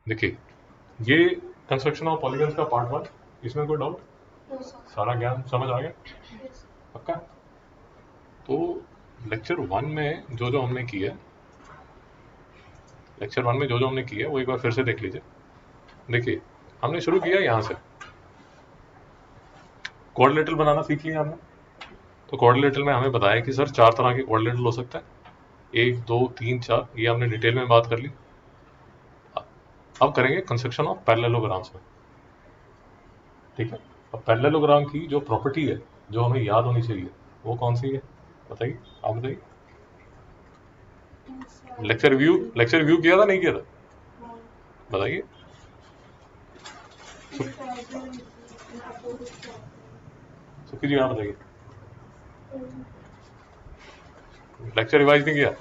देखिए, ये construction of polygons का पार्ट 1, इसमें कोई डाउट? सारा ज्ञान समझ आ गया? पक्का? तो लेक्चर 1 में जो जो हमने किया वो एक बार फिर से देख लीजिए। देखिए, हमने शुरू किया यहाँ से, क्वाड्रिलेटरल बनाना सीख लिया हमने। तो क्वाड्रिलेटरल में हमें बताया कि सर 4 तरह के क्वाड्रिलेटरल हो सकता है, 1 2 3 4, ये हमने डिटेल में बात कर ली। अब करेंगे कंस्ट्रक्शन ऑफ पैरेललोग्राम्स में, ठीक है? अब पैरेललोग्राम की जो प्रॉपर्टी है, जो हमें याद होनी चाहिए, वो कौन सी है? बताइए, आप बताइए। लेक्चर रिव्यू किया था, नहीं किया था? बताइए। सुखी जी आप बताइए। लेक्चर रिवाइज नहीं किया?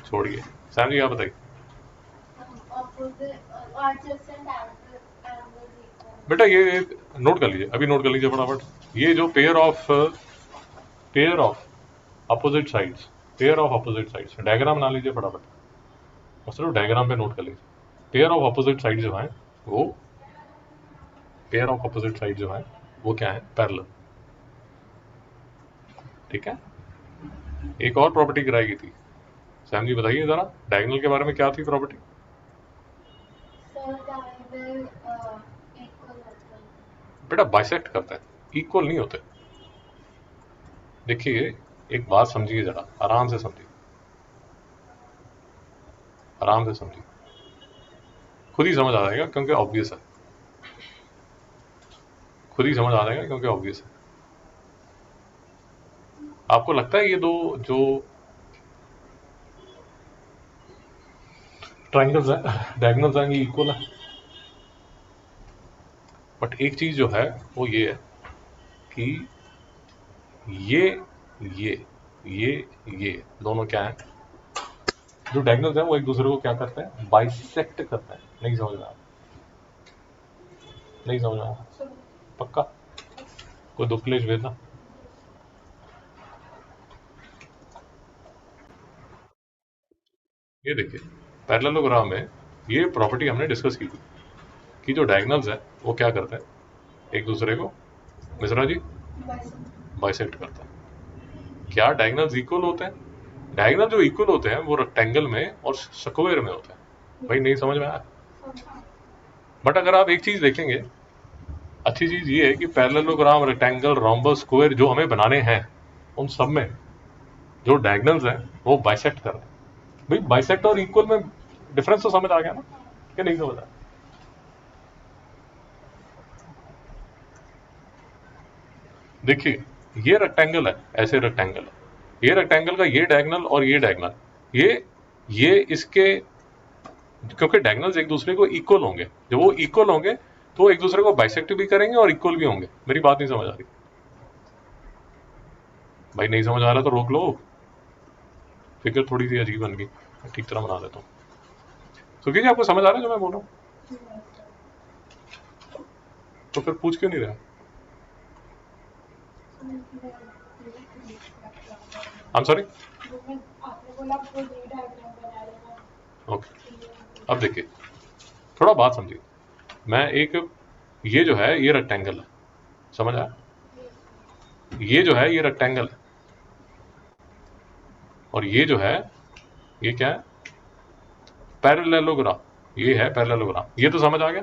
छोड़िए। सैम जी आप बताइए। बेटा ये नोट कर लीजिए, अभी नोट कर लीजिए फटाफट। ये जो pair of opposite sides, diagram बना लीजिए फटाफट, और सिर्फ डायग्राम पे नोट कर लीजिए। पेयर ऑफ अपोजिट साइड जो है वो क्या है? पैरेलल, ठीक है? एक और प्रॉपर्टी कराई थी, सैम जी बताइए जरा, डायगोनल के बारे में क्या थी प्रॉपर्टी? बेटा बाइसेक्ट करता है, इक्वल नहीं होते। देखिए, एक बात समझिए जरा, आराम से समझिए, खुद ही समझ आ जाएगा क्योंकि ऑब्वियस है, आपको लगता है ये दो जो ट्राइंगल्स हैं, डायगोनल्स हैं, ये इक्वल है? बट एक चीज जो है वो ये है कि ये दोनों क्या है, जो डायगोनल्स हैं वो एक दूसरे को क्या करते हैं? बाइसेक्ट करते हैं। नहीं समझ में आया? पक्का? कोई दुख क्लेश भेजना? ये देखिए, पैरेललोग्राम में ये प्रॉपर्टी हमने डिस्कस की थी कि जो डायगोनल्स है वो क्या करते हैं? एक दूसरे को, मिश्रा जी, बाइसेक्ट करता है। क्या डायगोनल्स इक्वल होते हैं? डायगोनल जो इक्वल होते हैं वो रेक्टेंगल में और स्क्वायर में होते हैं। भाई नहीं समझ में आया? बट अगर आप एक चीज देखेंगे, अच्छी चीज ये है कि पैरेललोग्राम, रेक्टेंगल, रोम्बस, स्क्वायर जो हमें बनाने हैं, उन सब में जो डायगोनल्स हैं वो बाइसेक्ट कर रहे हैं। भाई बाइसेक्ट और इक्वल में डिफरेंस तो समझ आ गया ना, कि नहीं समझ आया? देखिए, ये रेक्टेंगल है, ऐसे रेक्टेंगल है, ये रेक्टेंगल का ये डायगोनल और ये डायगोनल, ये इसके, क्योंकि डायगोनल्स एक दूसरे को इक्वल होंगे, जब वो इक्वल होंगे तो एक दूसरे को बाइसेक्ट भी करेंगे और इक्वल भी होंगे। मेरी बात नहीं समझ आ रही? भाई नहीं समझ आ रहा तो रोक लो, फिगर थोड़ी सी अजीब बन गई, ठीक तरह बना देता हूँ। सुखी जी आपको समझ आ रहा है जो मैं बोल रहा हूँ? तो फिर पूछ क्यों नहीं रहा? I'm sorry? ओके, अब देखिए, थोड़ा बात समझिए। मैं एक, ये जो है ये रेक्टेंगल है, समझ आया? ये जो है ये रेक्टेंगल है, और ये जो है ये क्या है? पैरेललोग्राम, ये है पैरेललोग्राम, ये तो समझ आ गया।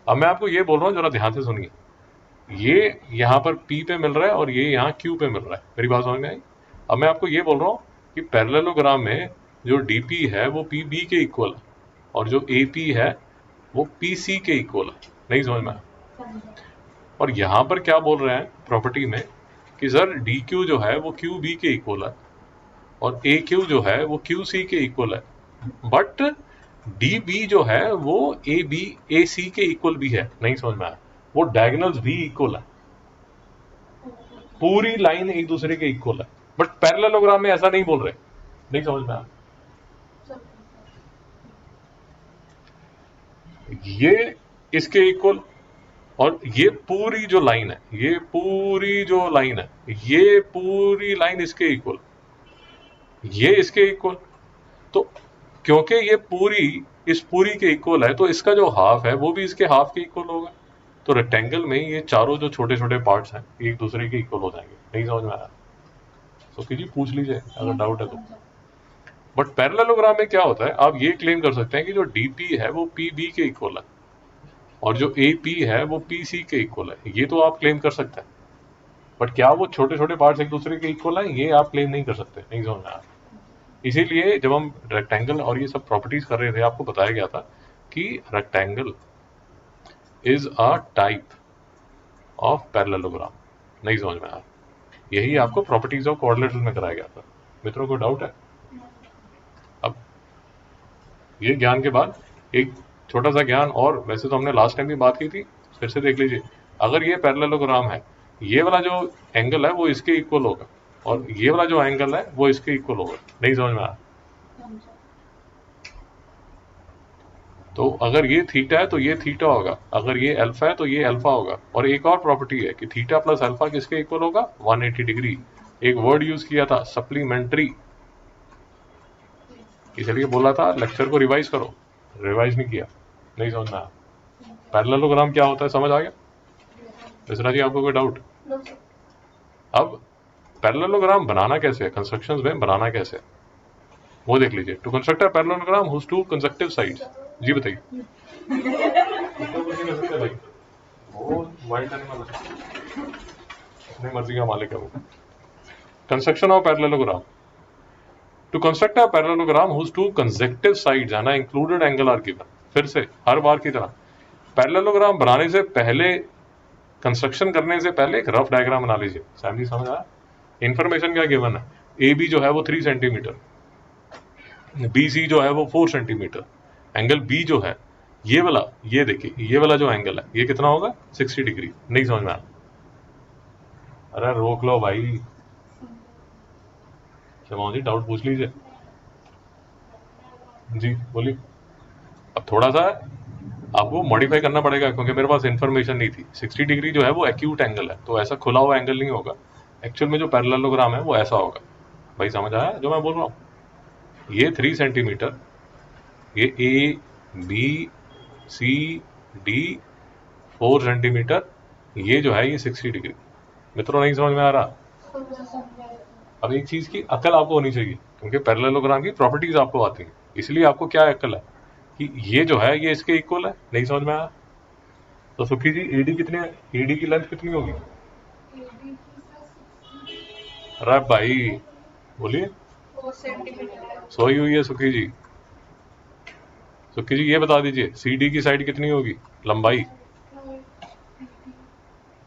अब मैं आपको ये बोल रहा हूँ, जरा ध्यान से सुनिए, ये यहाँ पर P पे मिल रहा है और ये यहाँ Q पे मिल रहा है। मेरी बात समझ में आई? अब मैं आपको ये बोल रहा हूँ कि पैरेललोग्राम में जो DP है वो PB के इक्वल है, और जो AP है वो PC के इक्वल है। नहीं समझ में आया? और यहाँ पर क्या बोल रहे हैं प्रॉपर्टी में कि सर DQ जो है वो QB के इक्वल है, और AQ जो है वो QC के इक्वल है, बट DB जो है वो AC के इक्वल भी है। नहीं समझ में आया? वो डायगोनल्स भी इक्वल है, पूरी लाइन एक दूसरे के इक्वल है, बट पैरेललोग्राम में ऐसा नहीं बोल रहे। नहीं समझ में आया? ये इसके इक्वल, और ये पूरी जो लाइन है, ये पूरी लाइन इसके इक्वल, ये इसके इक्वल। तो क्योंकि ये पूरी इस पूरी के इक्वल है, तो इसका जो हाफ है वो भी इसके हाफ के इक्वल होगा। तो रेक्टेंगल में ये चारों जो छोटे छोटे पार्ट्स हैं एक दूसरे के इक्वल हो जाएंगे। नहीं समझ में आया? तो कीजिए, पूछ लीजिए अगर डाउट है तो। बट पैरेललोग्राम में क्या होता है, आप ये क्लेम कर सकते हैं कि जो डीपी है वो पीबी के इक्वल है और जो एपी है वो पीसी के इक्वल है। ये तो आप क्लेम कर सकते हैं, बट क्या वो छोटे छोटे पार्ट्स एक दूसरे के इक्वल हैं, ये आप क्लेम नहीं कर सकते। नहीं समझ में आया? इसीलिए जब हम रेक्टेंगल और ये सब प्रॉपर्टीज कर रहे थे, आपको बताया गया था कि rectangle is a type of parallelogram. नहीं समझ में आया? यही आपको प्रॉपर्टीज ऑफ कोऑर्डिनेट्स में कराया गया था। मित्रों को डाउट है? अब ये ज्ञान के बाद एक छोटा सा ज्ञान और, वैसे तो हमने लास्ट टाइम भी बात की थी, फिर से देख लीजिए। अगर ये पैरेललोग्राम है, ये वाला जो एंगल है वो इसके इक्वल होगा और ये वाला जो एंगल है वो इसके इक्वल होगा। नहीं समझ में आया? तो अगर ये थीटा है तो ये थीटा होगा, अगर ये अल्फा है तो ये अल्फा होगा। और एक और प्रॉपर्टी है कि थीटा प्लस अल्फा किसके इक्वल होगा? 180 डिग्री। एक वर्ड यूज किया था, सप्लीमेंट्री, इसलिए बोला था लेक्चर को रिवाइज करो, रिवाइज नहीं किया। नहीं समझ में आया? पैरेललोग्राम क्या होता है समझ आ गया? मिश्रा जी आपको कोई डाउट? अब पैरेललोग्राम बनाना कैसे है, कंस्ट्रक्शंस में बनाना कैसे है वो देख लीजिए। To construct a parallelogram whose two consecutive sides. जी बताइए। वो वाइट एनिमल है, अपनी मर्जी का मालिक है वो। Construction of parallelogram. To construct a parallelogram whose two consecutive sides and included angle are given. फिर से हर बार की तरह पैरेललोग्राम बनाने से पहले, कंस्ट्रक्शन करने से पहले एक रफ डायग्राम बना लीजिए। सैम जी समझ आया? इंफॉर्मेशन क्या गिवन है? ए बी जो है वो 3 सेंटीमीटर, बी सी जो है वो 4 सेंटीमीटर, एंगल बी जो है ये वाला, ये देखिए ये वाला जो एंगल है ये कितना होगा? 60 डिग्री। नहीं समझ में आया? अरे रोक लो भाई, शिवांग जी डाउट पूछ लीजिए। जी बोलिए। अब थोड़ा सा आपको मॉडिफाई करना पड़ेगा क्योंकि मेरे पास इन्फॉर्मेशन नहीं थी। 60 डिग्री जो है वो एक्यूट एंगल है, तो ऐसा खुला हुआ एंगल नहीं होगा। एक्चुअल में जो पैरेललोग्राम है वो ऐसा होगा। भाई समझ आया जो मैं बोल रहा हूँ? ये 3 सेंटीमीटर, ये A B C D 4 centimetre, ये जो है ये 60 डिग्री। मित्रों नहीं समझ में आ रहा? अब एक चीज की अकल आपको होनी चाहिए क्योंकि पैरेललोग्राम की प्रॉपर्टीज आपको आती हैं, इसलिए आपको क्या अकल है कि ये जो है ये इसके इक्वल है। नहीं समझ में आया? तो सुखी जी एडी कितने, एडी की लेंथ कितनी होगी? अरे भाई बोलिए। 100 हुई है सुखी जी। सुखी जी ये बता दीजिए सी डी की साइड कितनी होगी लंबाई?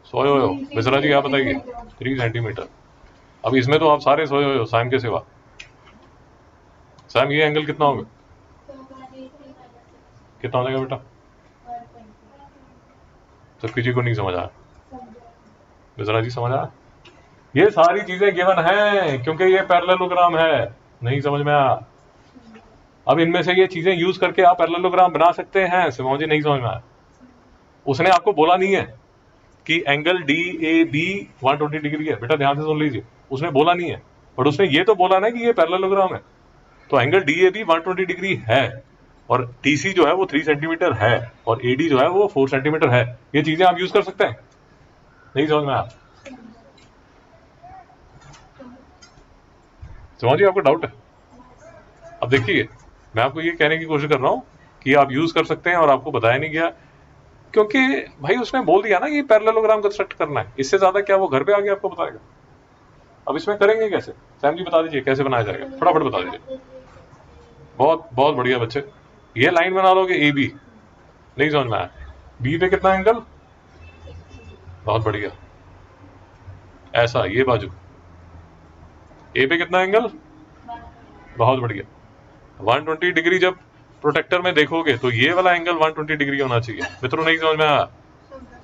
100 हो। मिश्रा जी आप बताइए। 3 सेंटीमीटर। अब इसमें तो आप सारे सोए हुए हो सैम के सिवा। सैम ये एंगल कितना होगा? कितना हो जाएगा बेटा? सुखी जी को नहीं समझ आया? मिश्रा जी समझ आया? ये सारी चीजें गिवन हैं क्योंकि ये पैरेललोग्राम है। नहीं समझ में आया? अब इनमें से ये चीजें यूज करके आप पैरेललोग्राम बना सकते हैं। शिवांग जी नहीं समझ में आया? उसने आपको बोला नहीं है कि angle D A B 120 degree है। बेटा ध्यान से सुन लीजिए, उसने बोला नहीं है, बट उसने ये तो बोला ना कि ये पैरेललोग्राम है। तो angle D A B 120 degree है और डी सी जो है वो 3 सेंटीमीटर है और ए डी जो है वो 4 सेंटीमीटर है। ये चीजें आप यूज कर सकते हैं। नहीं समझ में आया? समझ जी आपको डाउट है? अब देखिए मैं आपको ये कहने की कोशिश कर रहा हूं कि आप यूज कर सकते हैं और आपको बताया नहीं गया क्योंकि भाई उसने बोल दिया ना कि पैरेललोग्राम कंस्ट्रक्ट करना है। इससे ज्यादा क्या वो घर पे आके आपको बताएगा? अब इसमें करेंगे कैसे? सैम जी बता दीजिए कैसे बनाया जाएगा, फटाफट बता दीजिए। बहुत बहुत बढ़िया बच्चे, ये लाइन बना लोगे ए बी। नहीं समझ में आया? बी पे कितना एंगल? बहुत बढ़िया, ऐसा ये बाजू। ए पे कितना एंगल? बहुत बढ़िया। 120 डिग्री जब प्रोटेक्टर में देखोगे तो ये वाला एंगल 120 डिग्री होना चाहिए। मित्रों नहीं समझ में आया?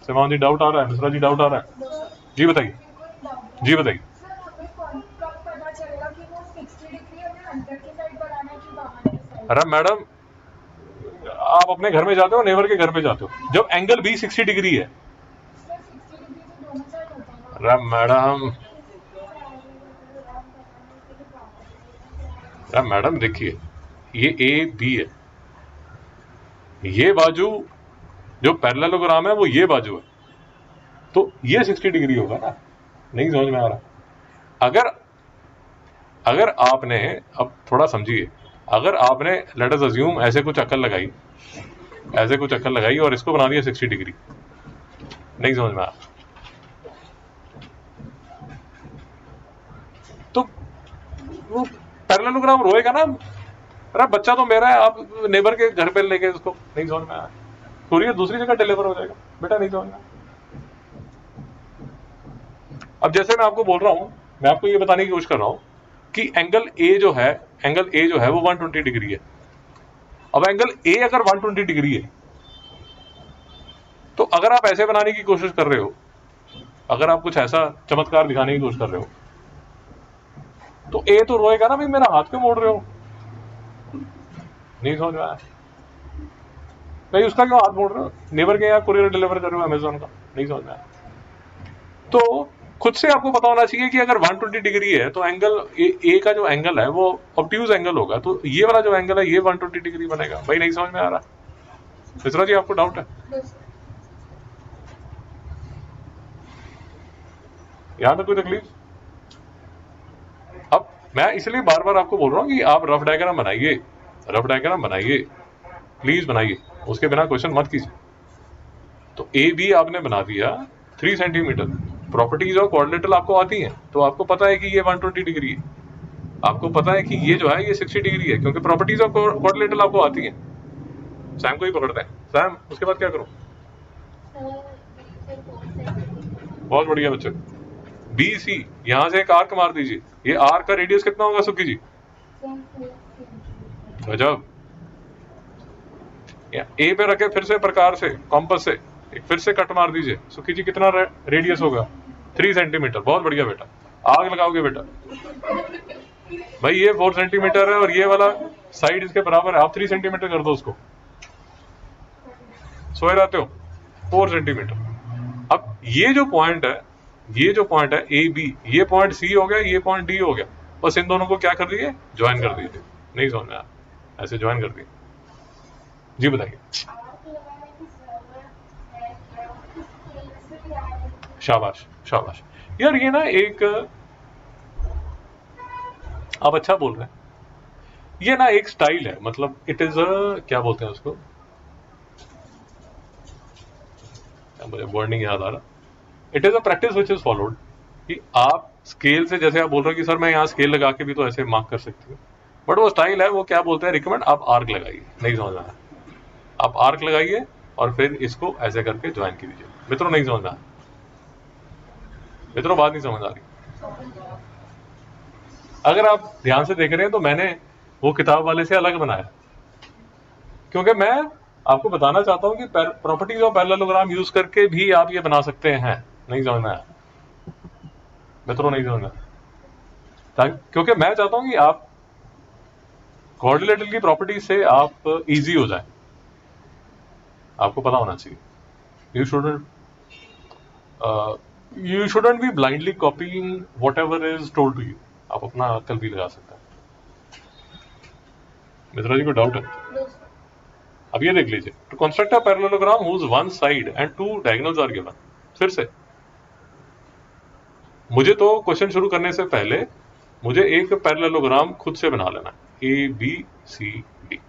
शिवांग जी डाउट आ रहा है? मिश्रा जी डाउट आ रहा है? जी बताइए, जी बताइए। अरे मैडम आप अपने घर में जाते हो, नेबर के घर पे जाते हो, जब एंगल बी 60 डिग्री है। अरे मैडम, अरे मैडम देखिए ये ए बी है, ये बाजू जो पैरेललोग्राम है वो ये बाजू है, तो ये 60 डिग्री होगा ना। नहीं समझ में आ रहा? अगर आपने, अब थोड़ा समझिए, अगर आपने लेट अस अज्यूम ऐसे कुछ अक्ल लगाई, और इसको बना दिया 60 डिग्री, नहीं समझ में आ रहा? तो वो पैरेललोग्राम रोएगा ना, अरे बच्चा तो मेरा है, आप नेबर के घर पे लेके उसको, नहीं समझ में आया, कुरियर दूसरी जगह डिलीवर हो जाएगा, बेटा नहीं समझ में आया। अब जैसे मैं आपको बोल रहा हूं, मैं आपको ये बताने की कोशिश कर रहा हूं कि एंगल ए जो है वो 120 डिग्री है। अब एंगल ए अगर 120 डिग्री है, तो अगर आप ऐसे बनाने की कोशिश कर रहे हो, अगर आप कुछ ऐसा चमत्कार दिखाने की कोशिश कर रहे हो, तो ए तो रोएगा ना, भाई मेरा हाथ क्यों मोड़ रहे हो, नहीं समझ में आया? भाई उसका क्यों हाथ मोड़ रहे हो, नेबर के यहाँ कुरियर डिलीवर कर रहे हो अमेजोन का, नहीं समझ में आया? तो खुद से आपको पता होना चाहिए कि अगर 120 डिग्री है तो एंगल ए का जो एंगल है वो ऑब्ट्यूज एंगल होगा, तो ये वाला जो एंगल है ये 120 डिग्री बनेगा। भाई नहीं समझ में आ रहा? मिश्रा जी आपको डाउट है? यहां तक कोई तकलीफ? अब मैं इसलिए बार बार आपको बोल रहा हूं कि आप रफ डायग्राम बनाइए, प्लीज बनाइए, उसके बिना क्वेश्चन मत कीजिए। तो ए बी आपने बना दिया 3 सेंटीमीटर, प्रॉपर्टीज ऑफ क्वाड्रिलेटरल आपको आती हैं, तो आपको पता है कि ये 120 डिग्री है, आपको पता है कि ये जो है ये 60 डिग्री है, क्योंकि प्रॉपर्टीज ऑफ क्वाड्रिलेटरल आपको आती हैं। सैम को ही पकड़ते हैं। सैम, उसके बाद क्या करूं? बहुत बढ़िया बच्चे, बी सी, यहां से एक आर्क मार दीजिए। ये आर्क का रेडियस कितना होगा सुखी जी? गजब। ए पे रखे, फिर से प्रकार से कॉम्पस से एक फिर से कट मार दीजिए। सुखी जी कितना रेडियस होगा? 3 सेंटीमीटर। बहुत बढ़िया बेटा, आग लगाओगे बेटा। भाई ये 4 सेंटीमीटर है और ये वाला साइड इसके बराबर है, आप 3 सेंटीमीटर कर दो उसको। सोए रहते हो? 4 सेंटीमीटर। अब ये जो पॉइंट है ए बी, ये पॉइंट सी हो गया, ये पॉइंट डी हो गया, बस इन दोनों को क्या कर दिए? ज्वाइन कर दिए। नहीं समझ में आया? ऐसे ज्वाइन कर दिए। जी बताइए। शाबाश शाबाश यार, ये ना एक, आप अच्छा बोल रहे हैं, ये ना एक स्टाइल है, मतलब इट इज अ, क्या बोलते हैं उसको, मुझे वर्ड नहीं याद आ रहा, it is a practice which is followed, कि आप स्केल से, जैसे आप बोल रहे हो कि सर मैं यहाँ स्केल लगा के भी तो ऐसे मार्क कर सकती हूँ, बट वो स्टाइल है, वो क्या बोलते हैं, रिकमेंड आप आर्क लगाइए। नहीं समझ में आया? आप आर्क लगाइए और फिर इसको ऐसे करके ज्वाइन कीजिए। मित्रों नहीं समझ में आया? मित्रों बात नहीं समझ आ रही? अगर आप ध्यान से देख रहे हैं तो मैंने वो किताब वाले से अलग बनाया, क्योंकि मैं आपको बताना चाहता हूं कि प्रॉपर्टीज ऑफ पैरेललोग्राम यूज करके भी आप ये बना सकते हैं। नहीं समझ में आया? मित्रों नहीं समझ में आया? क्योंकि मैं चाहता हूं कि आप क्वाड्रिलेटरल की प्रॉपर्टीज से आप इजी हो जाए, आपको पता होना चाहिए। You shouldn't be blindly copying whatever is told to you. आप अपना अक्ल भी लगा सकते हैं। मित्रा जी को डाउट है? अब ये देख लीजिए, to construct a parallelogram whose one side and two diagonals are given. फिर से मुझे तो क्वेश्चन शुरू करने से पहले मुझे एक पैरेललोग्राम खुद से बना लेना, ए बी सी डी,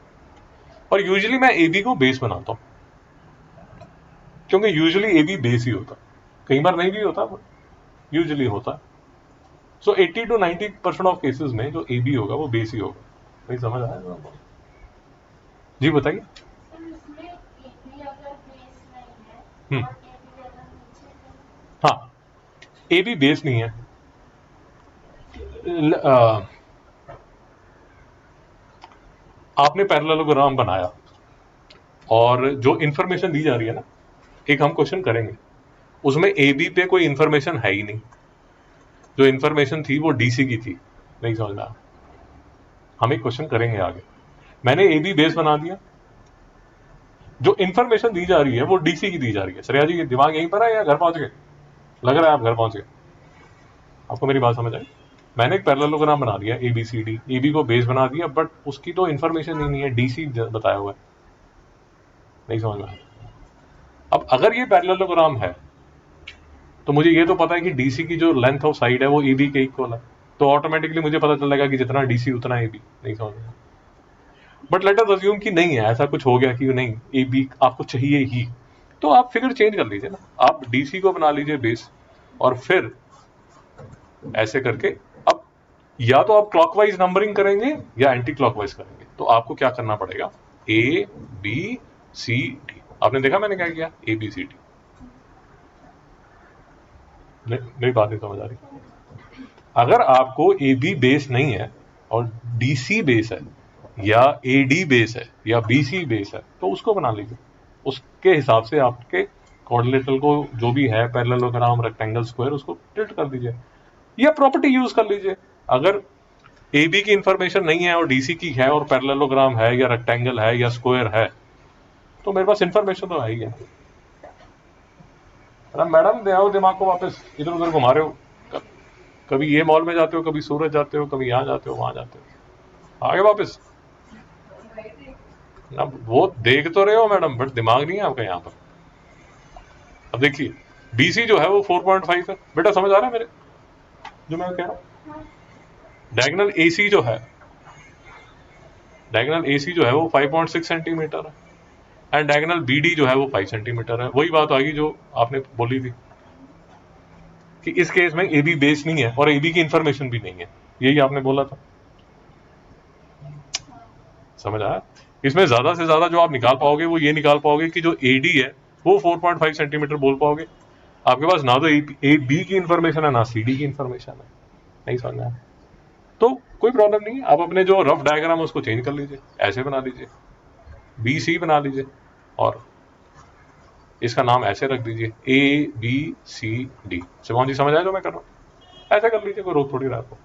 और यूजुअली मैं ए बी को बेस बनाता हूं, क्योंकि यूजुअली ए बी बेस ही होता, कई बार नहीं भी होता, यूजुअली होता। सो 80 to 90% ऑफ केसेस में जो ए बी होगा वो बेस ही होगा। नहीं समझ आया? जी बताइए। हाँ, ए बी बेस नहीं है, आपने पैरेललोग्राम बनाया और जो इंफॉर्मेशन दी जा रही है ना, एक हम क्वेश्चन करेंगे, उसमें ए बी पे कोई इंफॉर्मेशन है ही नहीं, जो इंफॉर्मेशन थी वो डीसी की थी। नहीं समझ में आया? हम एक क्वेश्चन करेंगे आगे, मैंने ए बी बेस बना दिया, जो इंफॉर्मेशन दी जा रही है वो डीसी की दी जा रही है। श्रेया जी दिमाग यहीं पर है या घर पहुंच गए? लग रहा है आप घर पहुंच गए, आपको मेरी बात समझ आई? मैंने एक पैरेललोग्राम बना दिया ABCD, AB को बेस बना दिया, बट उसकी तो इन्फॉर्मेशन ही नहीं है, DC बताया हुआ है, नहीं समझ में आया। अब अगर ये पैरेललोग्राम है तो मुझे ये तो पता है कि DC की जो लेंथ ऑफ साइड है वो AB के इक्वल है, तो ऑटोमेटिकली मुझे पता चल जाएगा कि जितना DC उतना AB, नहीं समझ में। बट लेट अस अज्यूम कि नहीं है, ऐसा कुछ हो गया कि नहीं AB आपको चाहिए ही, तो आप फिगर चेंज कर लीजिए ना, आप DC को बना लीजिए बेस, और फिर ऐसे करके अब या तो आप क्लॉकवाइज नंबरिंग करेंगे या एंटी क्लॉकवाइज करेंगे। तो आपको क्या करना पड़ेगा, ABCD। आपने देखा मैंने क्या किया, ABCD। मेरी बात नहीं समझ आ रही। अगर आपको AB बेस नहीं है और DC बेस है या AD बेस है या BC बेस है, तो उसको बना लीजिए, उसके हिसाब से आपके कोऑर्डिनेटर को जो भी है, पैरेललोग्राम, रेक्टेंगल, स्क्वायर, उसको टिल्ट कर दीजिए या प्रॉपर्टी यूज कर लीजिए। अगर AB की इंफॉर्मेशन नहीं है और DC की है और पैरेललोग्राम है या रेक्टेंगल है या स्क्वायर है, तो मेरे पास इंफॉर्मेशन तो है ही है। अरे मैडम दे आओ दिमाग को वापस, इधर उधर घुमा रहे हो, कभी ये मॉल में जाते हो, कभी सूरत जाते हो, कभी यहाँ जाते हो, वहां जाते हो, आगे वापस ना। वो देख तो रहे हो मैडम, बट दिमाग नहीं है आपका यहाँ पर। अब देखिए BC जो है वो 4.5 है, बेटा समझ आ रहा है मेरे जो मैं कह रहा हूँ। डायगोनल AC जो है, डायगोनल AC जो है वो 5.6 सेंटीमीटर है, एंड डायगोनल BD जो है वो 5 सेंटीमीटर है। वही बात आ गई जो आपने बोली थी कि इस केस में AB बेस नहीं है और AB की इंफॉर्मेशन भी नहीं है, यही आपने बोला था, समझ आया। इसमें ज्यादा से ज्यादा जो आप निकाल पाओगे वो ये निकाल पाओगे कि जो AD है वो 4.5 सेंटीमीटर बोल पाओगे। आपके पास ना तो AB की इंफॉर्मेशन है ना CD की इंफॉर्मेशन है, नहीं समझ में आया तो कोई प्रॉब्लम नहीं है, आप अपने जो रफ डायग्राम है उसको चेंज कर लीजिए, ऐसे बना लीजिए, BC बना लीजिए और इसका नाम ऐसे रख दीजिए ABCD। शिवान जी समझ आया जो मैं कर रहा हूँ, ऐसे कर लीजिए, कोई रोक थोड़ी रहा आपको।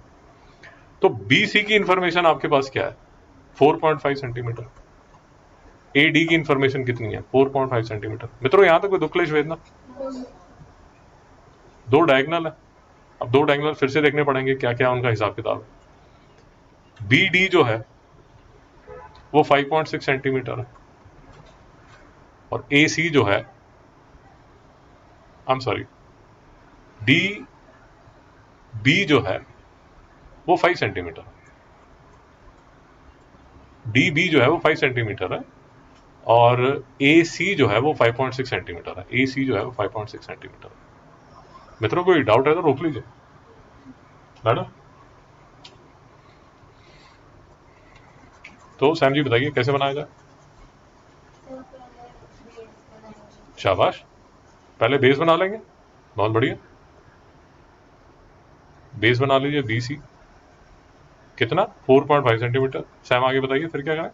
तो BC की इंफॉर्मेशन आपके पास क्या है, 4.5 सेंटीमीटर। AD की इंफॉर्मेशन कितनी है, 4.5 सेंटीमीटर। मित्रों यहां तक कोई दुख क्लेश वेदना, दो डायगोनल है। अब दो डायगोनल फिर से देखने पड़ेंगे क्या क्या उनका हिसाब किताब है। BD जो है वो 5.6 सेंटीमीटर है और AC जो है, आई एम सॉरी, DB जो है वो 5 सेंटीमीटर है। DB जो है वो 5 सेंटीमीटर है और AC जो है वो 5.6 सेंटीमीटर है। AC जो है वो 5.6 सेंटीमीटर है। मित्रों कोई डाउट है तो रोक लीजिए मैडम। तो सैम जी बताइए कैसे बनाया जाए। शाबाश, पहले बेस बना लेंगे, बहुत बढ़िया। बेस बना लीजिए BC, कितना, 4.5 सेंटीमीटर। सैम आगे बताइए फिर क्या करें।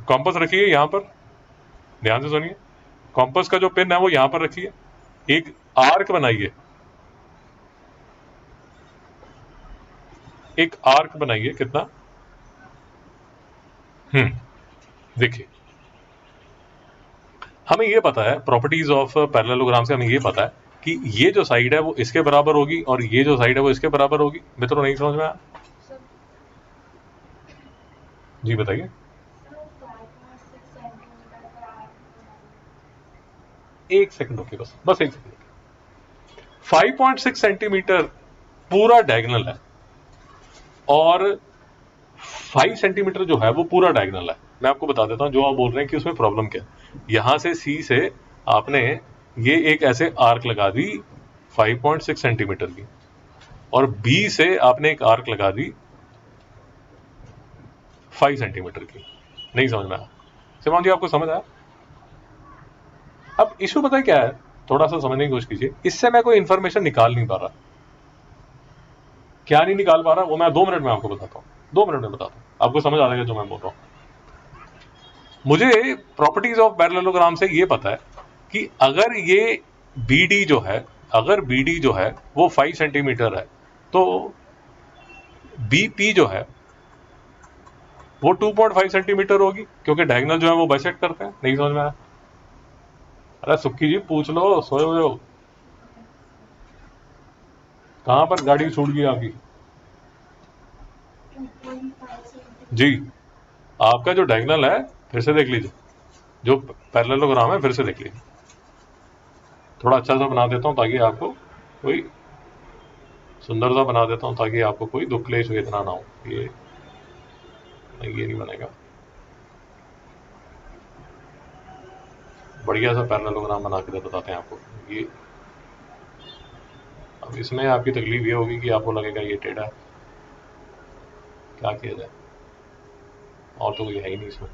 कॉम्पस रखिए यहां पर, ध्यान से सुनिए, कॉम्पस का जो पिन है वो यहां पर रखिए, एक आर्क बनाइए, एक आर्क बनाइए, कितना, देखिए हमें ये पता है प्रॉपर्टीज ऑफ पैरेललोग्राम से, हमें ये पता है कि ये जो साइड है वो इसके बराबर होगी और ये जो साइड है वो इसके बराबर होगी। मित्रों नहीं समझ में आया, जी बताइए। एक सेकंड रुकिए, बस एक सेकंड। 5.6 सेंटीमीटर पूरा डायगोनल है और 5 सेंटीमीटर जो है वो पूरा डायगोनल है। मैं आपको बता देता हूं जो आप बोल रहे हैं कि उसमें प्रॉब्लम क्या है। यहां से C से आपने ये एक ऐसे आर्क लगा दी 5.6 सेंटीमीटर की और B से आपने एक आर्क लगा दी 5 सेंटीमीटर की, नहीं समझ में आया। शिवान जी आपको समझ आया। अब इशू पता है क्या है, थोड़ा सा समझने की कोशिश कीजिए। इससे मैं कोई इंफॉर्मेशन निकाल नहीं पा रहा, क्या नहीं निकाल पा रहा वो मैं 2 मिनट में आपको बताता हूँ, 2 मिनट में बताता हूँ, आपको समझ आ जाएगा जो मैं बोल रहा हूँ। मुझे प्रॉपर्टीज ऑफ पैरेललोग्राम से ये पता है कि अगर ये BD जो है, अगर BD जो है वो 5 सेंटीमीटर है तो BP जो है वो 2.5 सेंटीमीटर होगी, क्योंकि डायगोनल जो है वो बाइसेक्ट करते हैं, नहीं समझ में आया। अरे सुक्की जी पूछ लो, सोए हुए हो। कहाँ पर गाड़ी छूट गई आपकी? जी, आपका जो डायगोनल है फिर से देख लीजिए, जो पैरेललोग्राम है फिर से देख लीजिए। थोड़ा अच्छा सा बना देता हूँ ताकि आपको कोई सुंदर सा बना देता हूँ ताकि आपको कोई दुख क्लेश वेदना ना हो। ये नहीं बनेगा। बढ़िया सा पैरेललोग्राम बना के बताते हैं आपको। ये अब इसमें आपकी तकलीफ ये होगी कि आपको लगेगा ये टेढ़ा है, क्या किया जाए, और तो कोई है ही नहीं इसमें।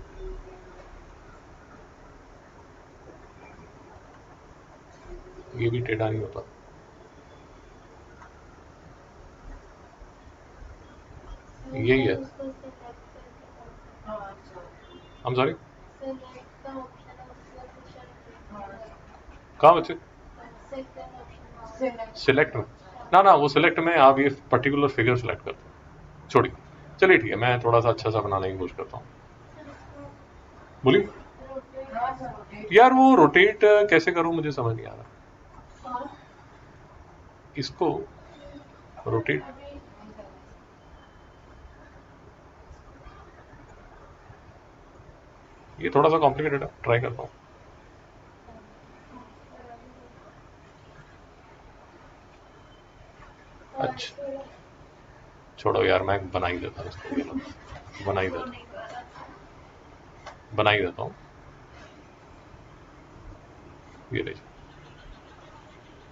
ये भी टेढ़ा नहीं होता। यही है। हम सॉरी, कहाँ बच्चे? सिलेक्ट में ना वो सिलेक्ट में आप ये पर्टिकुलर फिगर सिलेक्ट करते हैं। छोड़िए, चलिए ठीक है, मैं थोड़ा सा अच्छा सा बनाने की कोशिश करता हूँ। बोलिए यार, वो रोटेट कैसे करूं मुझे समझ नहीं आ रहा। इसको रोटेट, ये थोड़ा सा कॉम्प्लिकेटेड है, ट्राई करता हूँ। अच्छा छोड़ो यार, मैं बना ही देता हूँ इसको, बना ही देता हूँ। ये लीजिए,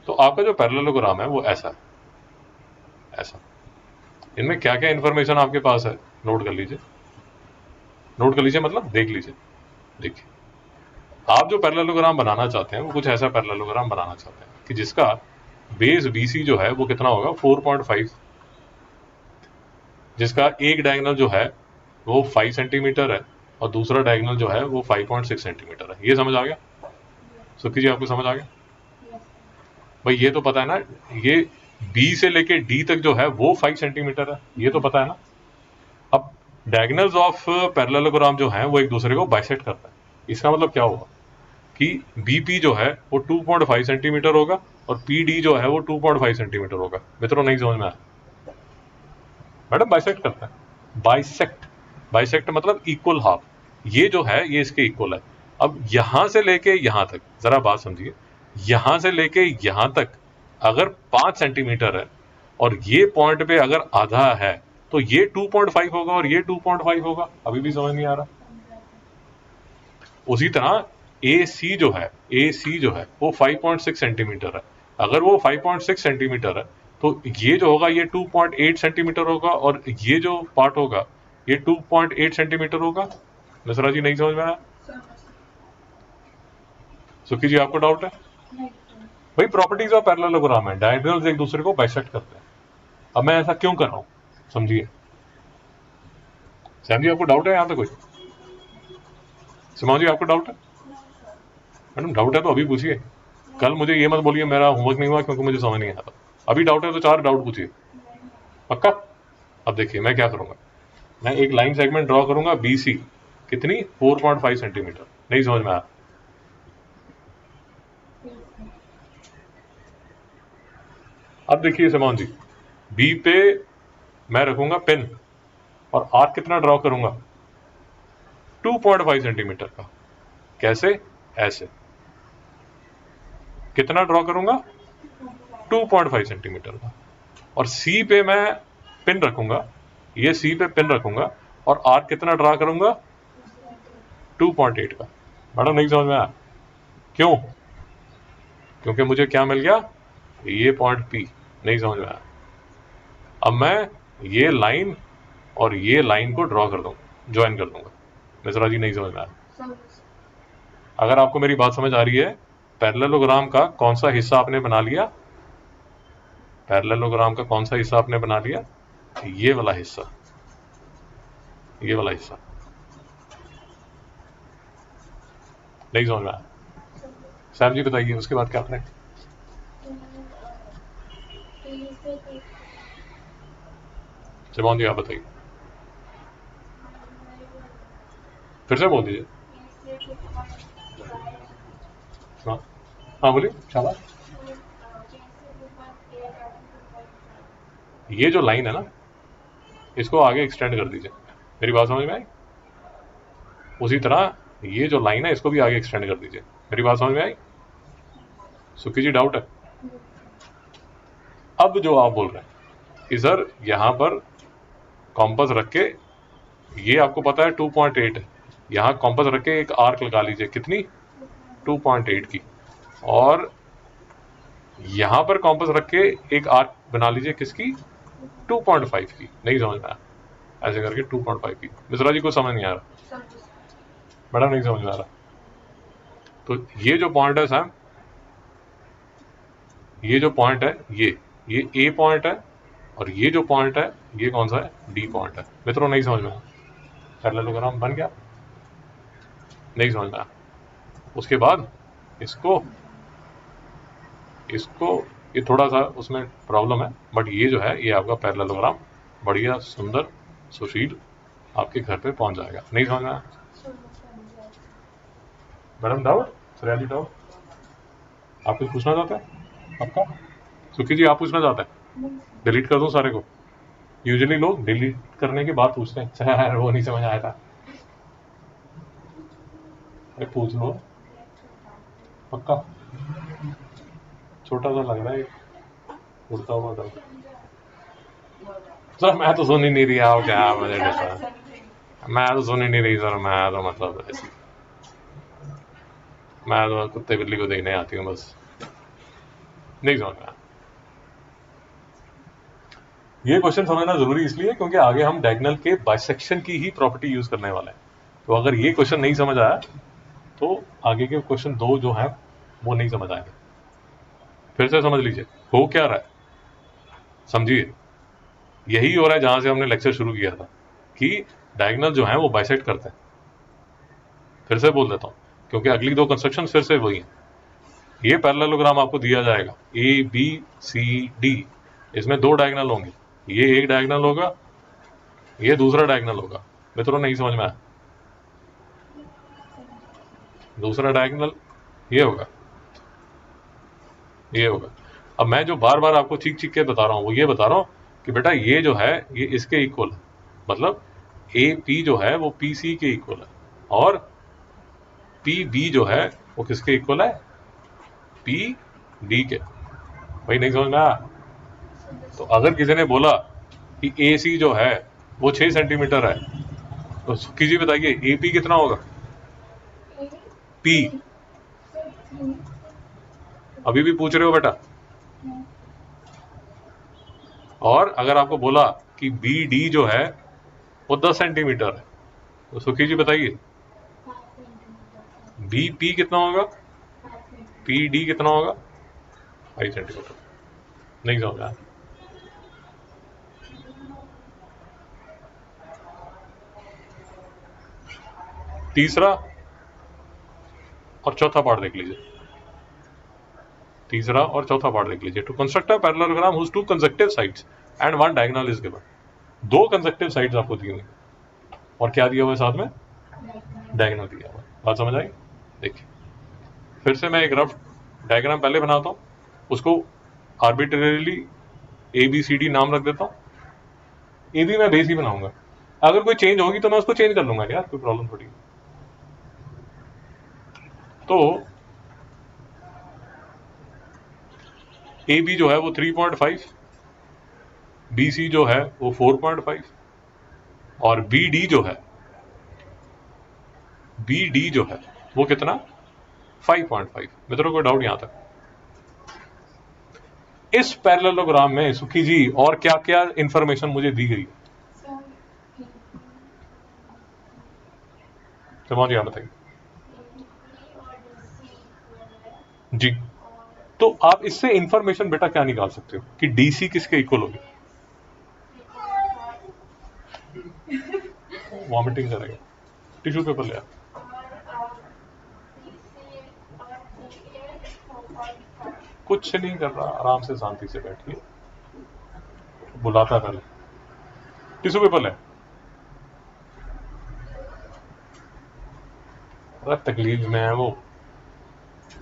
तो आपका जो पैरेललोग्राम है वो ऐसा है, ऐसा। इनमें क्या क्या इन्फॉर्मेशन आपके पास है नोट कर लीजिए, मतलब देख लीजिए। देखिए, आप जो पैरेललोग्राम बनाना चाहते हैं वो कुछ ऐसा पैरेललोग्राम बनाना चाहते हैं कि जिसका बेस BC जो है वो कितना होगा, 4.5, जिसका एक डायगोनल जो है वो 5 सेंटीमीटर है और दूसरा डायगोनल जो है वो 5.6 सेंटीमीटर है। ये समझ आ गया सुखी जी? आपको समझ आ गया भाई? ये तो पता है ना, ये B से लेके D तक जो है वो 5 सेंटीमीटर है, ये तो पता है ना। अब डायगोनल्स ऑफ पैरेललोग्राम जो है वो एक दूसरे को बाइसेक्ट करता है। इसका मतलब क्या होगा कि BP जो है वो 2.5 सेंटीमीटर होगा और PD जो है वो 2.5 सेंटीमीटर होगा। मित्रों नहीं समझ में आया? मैडम बाइसेक्ट करता है, बाइसेक्ट मतलब इक्वल हाफ। ये जो है ये इसके इक्वल है। अब यहां से लेके यहां तक जरा बात समझिए, यहां से लेके यहां तक अगर 5 सेंटीमीटर है और ये पॉइंट पे अगर आधा है तो ये 2.5 होगा और ये 2.5 होगा। अभी भी समझ नहीं आ रहा? उसी तरह AC जो है वो 5.6 सेंटीमीटर है। अगर वो 5.6 सेंटीमीटर है तो ये जो होगा ये 2.8 सेंटीमीटर होगा और ये जो पार्ट होगा ये 2.8 सेंटीमीटर होगा। मिश्रा जी नहीं समझ में आया? सुखी जी आपको डाउट है? भाई प्रॉपर्टीज ऑफ पैरेललोग्राम है, डायगोनल्स एक दूसरे को बाइसेक्ट करते हैं। अब मैं ऐसा क्यों कर रहा हूं समझिए। सैम जी आपको डाउट है? यहां पे कोई? सिमाओ जी आपको डाउट है? मैडम डाउट है तो अभी पूछिए, कल मुझे ये मत बोलिए मेरा होमवर्क नहीं हुआ क्योंकि मुझे समझ नहीं आता। अभी डाउट है तो 4 डाउट पूछिए, पक्का? अब देखिए मैं क्या करूंगा, मैं एक लाइन सेगमेंट ड्रॉ करूंगा BC, कितनी, 4.5 सेंटीमीटर। नहीं समझ में आया? अब देखिए सिमोन जी, B पे मैं रखूंगा पिन और आर्क कितना ड्रॉ करूंगा, 2.5 सेंटीमीटर का। कैसे? ऐसे। कितना ड्रॉ करूंगा, 2.5 सेंटीमीटर का। और C पे मैं पिन रखूंगा, ये C पे पिन रखूंगा और आर्क कितना ड्रॉ करूंगा, 2.8 का। मैडम नहीं समझ में आया? क्यों? क्योंकि मुझे क्या मिल गया, ये पॉइंट P। नहीं समझ में आया? अब मैं ये लाइन और ये लाइन को ड्रॉ कर दूंगा, ज्वाइन कर दूंगा। मिश्रा जी नहीं समझ में आया? अगर आपको मेरी बात समझ आ रही है, पैरेललोग्राम का कौन सा हिस्सा आपने बना लिया, पैरेललोग्राम का कौन सा हिस्सा आपने बना लिया, ये वाला हिस्सा, ये वाला हिस्सा। नहीं समझ में आया? सैम जी बताइए उसके बाद क्या करें? सिमोन जी आप बताइए, फिर से बोल दीजिए। हाँ हाँ बोलिए, शाबाश। ये जो लाइन है ना, इसको आगे एक्सटेंड कर दीजिए। मेरी बात समझ में आई? उसी तरह ये जो लाइन है इसको भी आगे एक्सटेंड कर दीजिए। मेरी बात समझ में आई? सुखी जी डाउट है? अब जो आप बोल रहे हैं कि सर यहां पर कॉम्पस रख के, ये आपको पता है 2.8 है, यहां कॉम्पस रख के एक आर्क लगा लीजिए। कितनी? 2.8 की। और यहां पर कॉम्पस रख के एक आर्क बना लीजिए। किसकी? 2.5 की। नहीं समझ में आया? ऐसे करके 2.5 की। मिश्रा जी को समझ नहीं आ रहा? मैडम नहीं समझ में आ रहा? तो ये जो पॉइंट है सैम, ये जो पॉइंट है ये ए पॉइंट है, और ये जो पॉइंट है ये कौन सा है? डी पॉइंट है। मित्रों नहीं समझ में आया? पैरेललोग्राम बन गया? नहीं समझ में आया? उसके बाद इसको इसको ये थोड़ा सा उसमें प्रॉब्लम है, बट ये जो है ये आपका पैरेललोग्राम बढ़िया सुंदर सुशील आपके घर पे पहुंच जाएगा। नहीं समझ में आया? Madam doubt? श्रेया डाउट? आप कुछ पूछना चाहते हैं? आपका सुखी जी आप पूछना चाहते हैं? डिलीट कर दूं सारे को? यूजुअली लोग डिलीट करने के बाद पूछते हैं सर वो नहीं समझ आया था। अरे पूछ लो, पक्का। छोटा सा लग रहा है उड़ता हुआ डाउट। सर मैं तो सुन ही नहीं रहा हूँ, क्या मुझे मैं तो सुन ही नहीं रही सर। मैं तो मतलब ऐसी, मैं तो कुत्ते बिल्ली को देखने आती हूँ बस। नहीं समझ में। ये क्वेश्चन समझना जरूरी इसलिए क्योंकि आगे हम डायगोनल के बाइसेक्शन की ही प्रॉपर्टी यूज करने वाले हैं। तो अगर ये क्वेश्चन नहीं समझ आया तो आगे के क्वेश्चन 2 जो है वो नहीं समझ आएंगे। फिर से समझ लीजिए हो क्या रहा है, समझिए। यही हो रहा है जहां से हमने लेक्चर शुरू किया था कि डायगोनल जो है वो बाइसेक्ट करते हैं। फिर से बोल देता हूं क्योंकि अगली 2 कंस्ट्रक्शन फिर से वही है। ये पैरेललोग्राम आपको दिया जाएगा ए बी सी डी, इसमें 2 डायगोनल होंगे। ये एक डायगोनल होगा, ये दूसरा डायगोनल होगा। मित्रों नहीं समझ में आया? दूसरा डायगोनल ये होगा, ये होगा। अब मैं जो बार बार आपको चीख चीख के बता रहा हूं वो ये बता रहा हूं कि बेटा ये जो है ये इसके इक्वल है। मतलब ए पी जो है वो पी सी के इक्वल है, और पी बी जो है वो किसके इक्वल है? पी डी के। भाई नहीं समझ में आया? तो अगर किसी ने बोला कि ए सी जो है वो 6 सेंटीमीटर है, तो कीजिए बताइए ए पी कितना होगा? पी अभी भी पूछ रहे हो बेटा? और अगर आपको बोला कि बी डी जो है वो 10 सेंटीमीटर है, तो सुखी जी बताइए बी पी कितना होगा? पी डी कितना होगा? 5 सेंटीमीटर। नहीं समझ आया? तीसरा और चौथा पार्ट देख लीजिए। तीसरा और चौथा पार्ट देख लीजिए। To construct a parallelogram whose 2 consecutive sides and 1 diagonal is given. 2 consecutive sides आपको दी हुई और क्या दिया हुआ है साथ में? डायगोनल दिया हुआ है। बात समझ आई? देखिए फिर से मैं एक रफ डायग्राम पहले बनाता हूं, उसको arbitrarily A B C D नाम रख देता हूं। ए बी मैं बेस ही बनाऊंगा, अगर कोई चेंज होगी तो मैं उसको चेंज कर लूंगा यार, कोई प्रॉब्लम थोड़ी। तो ए बी जो है वो 3.5, बी सी जो है वो 4.5, और बी डी जो है, बी डी जो है वो कितना? 5.5। मित्रों को डाउट यहां तक? इस पैरेललोग्राम में सुखी जी और क्या क्या इंफॉर्मेशन मुझे दी गई? समझिए आप बताइए जी। तो आप इससे इंफॉर्मेशन बेटा क्या निकाल सकते हो कि डीसी किसके इक्वल होगी? वॉमिटिंग करेगा, टिश्यू पेपर ले आ। कुछ नहीं कर रहा, आराम से शांति से बैठिए। बुलाता पहले, टिश्यू पेपर ले। अरे तकलीफ में है वो।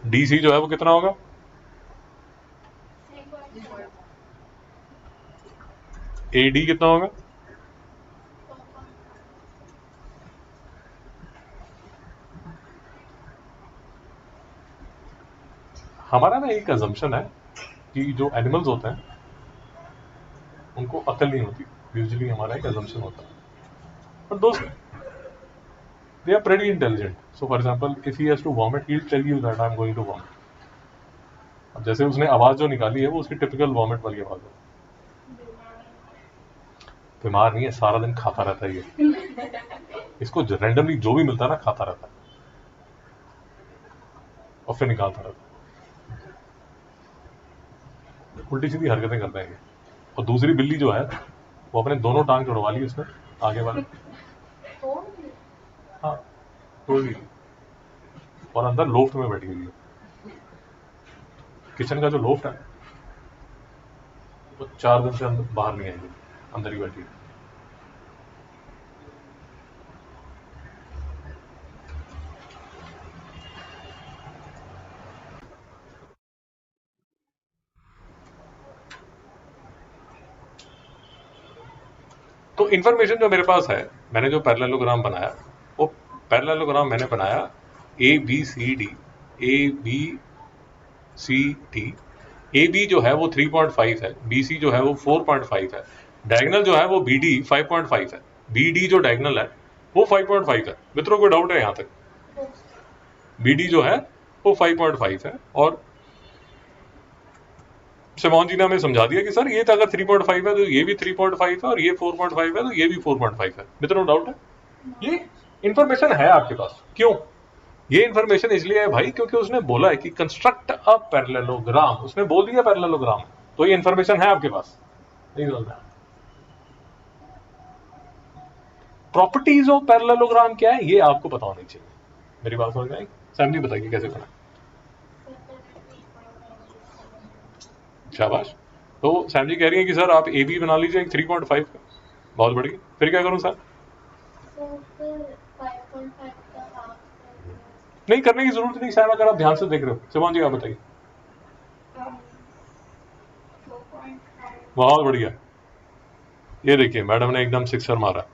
डीसी जो है वो कितना होगा? AD कितना होगा? हमारा ना एक अजम्पशन है कि जो एनिमल्स होते हैं उनको अकल नहीं होती, यूजुअली हमारा एक अजम्पशन होता है, but those they are pretty intelligent. So for example, if he has to vomit, he'll tell you that I'm going to vomit. अब जैसे उसने आवाज जो निकाली है वो उसकी टिपिकल वॉमिट वाली आवाज है। बीमार नहीं है, सारा दिन खाता रहता है ये, इसको रैंडमली जो भी मिलता है ना खाता रहता है और फिर निकालता रहता है, उल्टी सीधी हरकतें करता है ये। और दूसरी बिल्ली जो है वो अपने दोनों टांग तोड़वा ली उसने, आगे वाले, हाँ तोड़ ली, और अंदर लोफ्ट में बैठी हुई है। किचन का जो लोफ्ट है वो 4 दिन से अंदर बाहर नहीं आएगी, अंदर ही बैठी है। तो इंफॉर्मेशन जो मेरे पास है, मैंने जो पैरेललोग्राम बनाया वो पैरेललोग्राम मैंने बनाया ABCD, ABCD, AB जो है वो 3.5 है, BC जो है वो 4.5 है, डायगोनल जो है वो BD 5.5 है, BD जो डायगोनल है वो 5.5 है। मित्रों को डाउट है यहाँ तक? BD जो है वो 5.5 है, और सिमोन जी ने हमें समझा दिया कि सर ये तो अगर 3.5 है तो ये भी 3.5 है, और ये 4.5 है तो ये भी 4.5 है। मित्रों डाउट है? ये इंफॉर्मेशन है आपके पास। क्यों ये इंफॉर्मेशन? इसलिए है भाई क्योंकि उसने बोला है कि कंस्ट्रक्ट अ पैरेललोग्राम, उसने बोल दिया पैरेललोग्राम, तो ये इंफॉर्मेशन है आपके पास। नहीं समझ, प्रॉपर्टीज ऑफ पैरेललोग्राम क्या है ये आपको पता होनी चाहिए। मेरी बात समझ में आई? सैम जी बताइए कैसे करना। शाबाश। तो सैम जी कह रही है कि सर आप AB बना लीजिए एक 3.5 का। बहुत बढ़िया, फिर क्या करूं सर? नहीं करने की जरूरत नहीं सैम, अगर आप ध्यान से देख रहे हो। सिमोन जी आप बताइए। बहुत बढ़िया, ये देखिए मैडम ने एकदम सिक्सर मारा।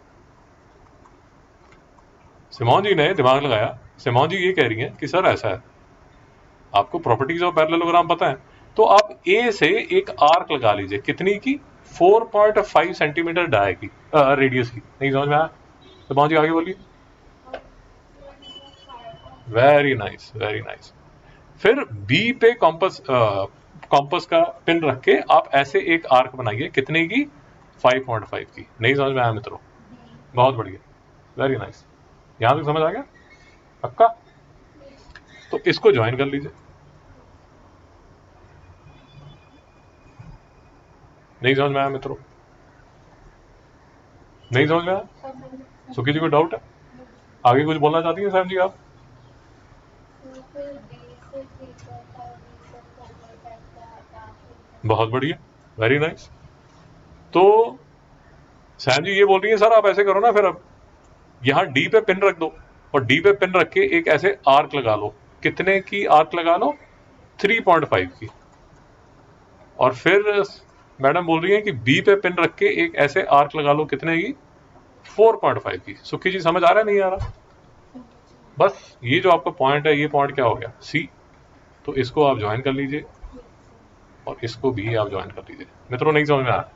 सिमोन जी ने दिमाग लगाया। सिमोन जी ये कह रही हैं कि सर ऐसा है, आपको प्रॉपर्टीज ऑफ पैरेललोग्राम पता है, तो आप A से एक आर्क लगा लीजिए, कितनी की? 4.5 सेंटीमीटर डाय की, रेडियस की। नहीं समझ में आया? सिमोन जी आगे बोलिए। Very nice, very nice. फिर B पे कॉम्पस का पिन रख के आप ऐसे एक आर्क बनाइए, कितने की? 5.5 की। नहीं समझ में आया मित्रों? बहुत बढ़िया, वेरी नाइस। यहां तक समझ आ गया? पक्का? तो इसको ज्वाइन कर लीजिए। नहीं समझ में आया मित्रों? नहीं समझ में आया? सुखी जी को डाउट है? आगे कुछ बोलना चाहती हैं सैम जी आप? बहुत बढ़िया, वेरी नाइस। तो सैम जी ये बोल रही है सर आप ऐसे करो ना, फिर अब यहां D पे पिन रख दो, और D पे पिन रख के एक ऐसे आर्क लगा लो। कितने की आर्क लगा लो? 3.5 की। और फिर मैडम बोल रही है कि B पे पिन रख के एक ऐसे आर्क लगा लो, कितने की? 4.5 की। सुखी जी समझ आ रहा है नहीं आ रहा? बस ये जो आपका पॉइंट है, ये पॉइंट क्या हो गया? C। तो इसको आप ज्वाइन कर लीजिए और इसको भी आप ज्वाइन कर लीजिए। मित्रों नहीं समझ में आया?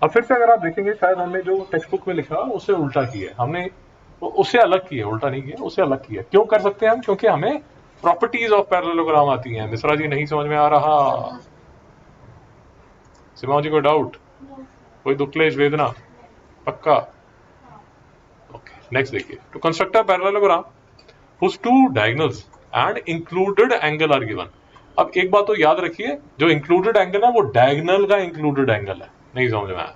अब फिर से अगर आप देखेंगे, शायद हमने जो टेक्स्ट बुक में लिखा उससे उल्टा किया है, हमने उससे अलग किया, उल्टा नहीं किया, उससे अलग किया। क्यों कर सकते हैं हम? क्योंकि हमें प्रॉपर्टीज ऑफ पैरेललोग्राम आती हैं। मिश्रा जी नहीं समझ में आ रहा? सिमा जी को डाउट? कोई दुख क्लेश वेदना? पक्का? ओके, नेक्स्ट देखिए। To construct a parallelogram whose two diagonals and included angle are given। अब एक बात तो याद रखिए, जो इंक्लूडेड एंगल है वो डायगोनल का इंक्लूडेड एंगल है। नहीं समझ में आया?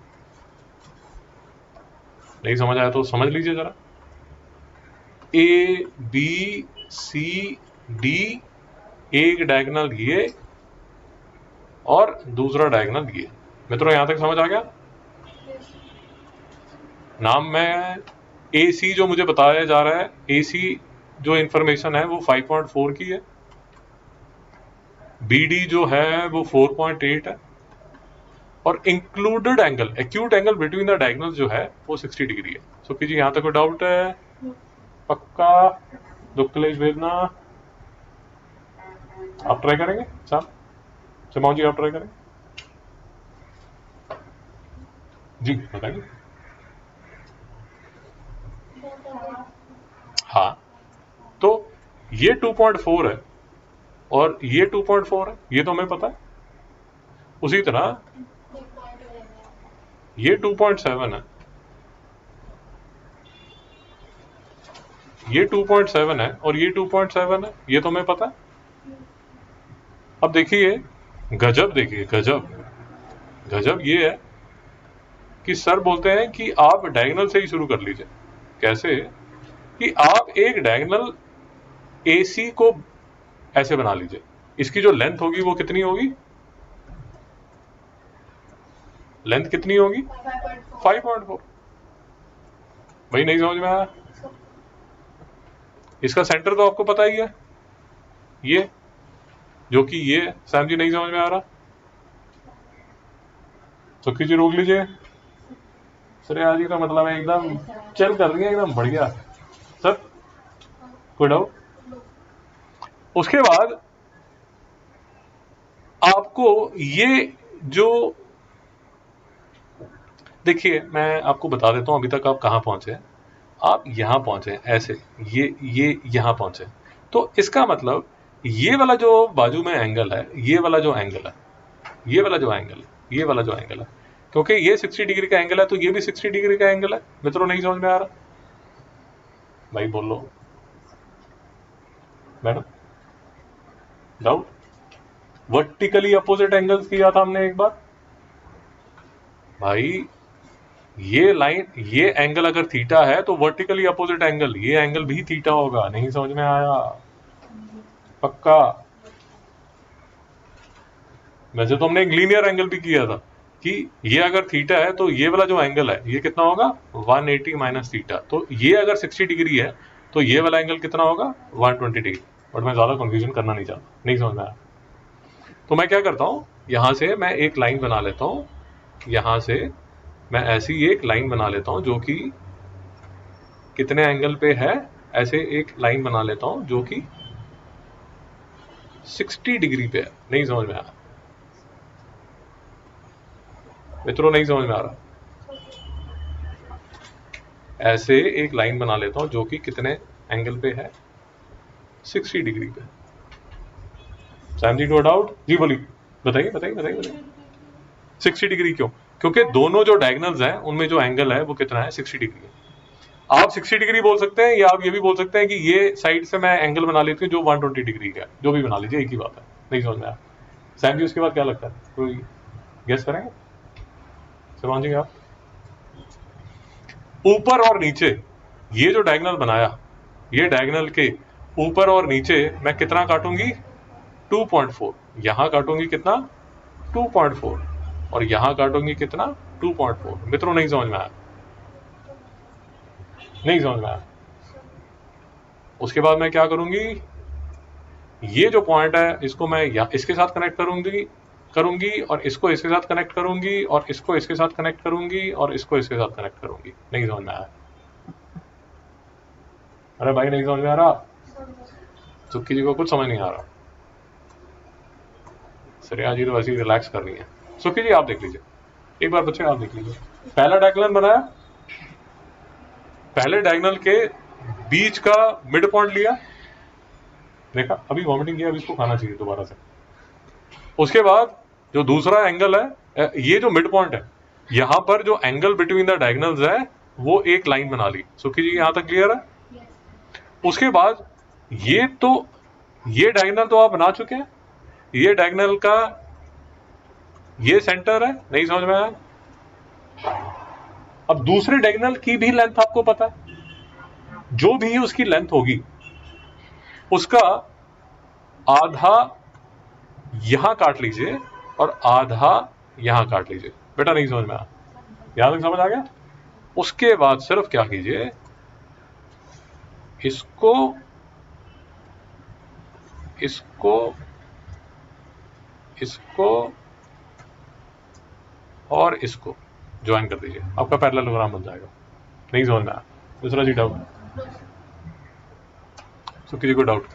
नहीं समझ आया तो समझ लीजिए जरा। ABCD, एक डायगोनल ये और दूसरा डायगोनल ये। मित्रों यहां तक समझ आ गया? नाम में AC जो मुझे बताया जा रहा है, AC जो इंफॉर्मेशन है वो 5.4 की है, BD जो है वो 4.8 है, और included angle, acute angle between the diagonal जो है वो 60 डिग्री है। सो कीजिए, यहां तक कोई डाउट है? पक्का? दुक्कलेश भेजना। आप ट्राई करेंगे साहब? चमाओ जी, आप ट्राई करें जी, बताइए। हाँ, तो ये 2.4 है और ये 2.4 है, ये तो हमें पता है। उसी तरह ये 2.7 है, ये 2.7 है और ये 2.7 है, ये तो हमें पता है। अब देखिए गजब, देखिए गजब, गजब ये है कि सर बोलते हैं कि आप डायगोनल से ही शुरू कर लीजिए। कैसे? कि आप एक डायगोनल AC को ऐसे बना लीजिए, इसकी जो लेंथ होगी वो कितनी होगी? लेंथ कितनी होगी? 5.4। भाई नहीं समझ में आया? इसका सेंटर तो आपको पता ही है, ये जो कि ये। सैम जी नहीं समझ में आ रहा? सुखी जी रोक लीजिए। श्रेया जी का मतलब है एकदम चल कर रही है, एकदम बढ़िया सर, कोई डाउट? उसके बाद आपको ये जो, देखिए मैं आपको बता देता हूं अभी तक आप कहां पहुंचे। आप यहां पहुंचे ऐसे, ये यहां पहुंचे, तो इसका मतलब ये वाला जो बाजू में एंगल है, ये वाला जो एंगल है, ये वाला जो एंगल है, ये वाला जो एंगल है, क्योंकि ये 60 डिग्री का एंगल है तो ये भी 60 डिग्री का एंगल है। मित्रों नहीं समझ में आ रहा? भाई बोल लो madam, doubt? Vertically opposite angles किया था हमने एक बार। भाई ये लाइन, ये एंगल अगर थीटा है तो वर्टिकली अपोजिट एंगल, ये एंगल भी थीटा होगा। नहीं समझ में आया? पक्का? वैसे तो हमने एक लीनियर एंगल भी किया था कि ये अगर थीटा है तो ये वाला जो एंगल है ये कितना होगा? 180 माइनस थीटा। तो ये अगर 60 डिग्री है तो ये वाला एंगल कितना होगा? 120 डिग्री। बट मैं ज्यादा कंफ्यूजन करना नहीं चाहता। नहीं समझ में आया? तो मैं क्या करता हूं, यहां से मैं एक लाइन बना लेता हूं, यहां से मैं ऐसी एक लाइन बना लेता हूं जो कि कितने एंगल पे है, ऐसे एक लाइन बना लेता हूं जो कि 60 डिग्री पे है। नहीं समझ में आया? मित्रों नहीं समझ में आ रहा? ऐसे एक लाइन बना लेता हूं जो कि कितने एंगल पे है? 60 डिग्री पे। सैम जी, नो डाउट? जी बोलिए, बताइए बताइए बताइए बताइए। 60 डिग्री क्यों? क्योंकि दोनों जो डायगोनल्स हैं उनमें जो एंगल है वो कितना है? 60 डिग्री है। आप 60 डिग्री बोल सकते हैं या आप ये भी बोल सकते हैं कि ये साइड से मैं एंगल बना लेती हूँ जो 120 डिग्री का है। जो भी बना लीजिए, एक ही बात है। नहीं समझ में आया? सैम जी उसके बाद क्या लगता है, कोई गेस करेंगे? समझेंगे आप? ऊपर और नीचे ये जो डायगोनल बनाया, ये डायगोनल के ऊपर और नीचे मैं कितना काटूंगी? 2.4। यहां काटूंगी कितना? 2.4। और यहां काटूंगी कितना? 2.4। मित्रों नहीं समझ में आया? नहीं समझ में आया? उसके बाद मैं क्या करूंगी, ये जो पॉइंट है इसको मैं इसके साथ कनेक्ट करूंगी करूंगी और इसको इसके साथ कनेक्ट करूंगी और इसको इसके साथ कनेक्ट करूंगी और इसको इसके साथ कनेक्ट करूंगी। नहीं समझ में आया? अरे भाई नहीं समझ में आ रहा? चुक्की जी को कुछ समझ नहीं आ रहा? श्रेया जी तो वैसे ही रिलैक्स कर रही है। सुखी जी आप देख लीजिए एक बार, बच्चे आप देख लीजिए। पहला डायगोनल बनाया, पहले डायगोनल के बीच का मिड पॉइंट लिया, देखा अभी वॉमिटिंग किया, अभी इसको खाना चाहिए दोबारा से। उसके बाद जो दूसरा एंगल है, ये जो मिड पॉइंट है, यहां पर जो एंगल बिटवीन द डायगोनल्स है वो एक लाइन बना ली। सुखी जी यहां तक क्लियर है? उसके बाद ये तो, ये डायगोनल तो आप बना चुके हैं, ये डायगोनल का ये सेंटर है। नहीं समझ में आया? अब दूसरे डायगोनल की भी लेंथ आपको पता है, जो भी उसकी लेंथ होगी उसका आधा यहां काट लीजिए और आधा यहां काट लीजिए। बेटा नहीं समझ में आया? यहां तक समझ आ गया? उसके बाद सिर्फ क्या कीजिए, इसको इसको इसको और इसको ज्वाइन कर दीजिए, आपका पैरेललोग्राम बन जाएगा। नहीं समझ में आया? दूसरा जी डाउट? तो किसी को डाउट?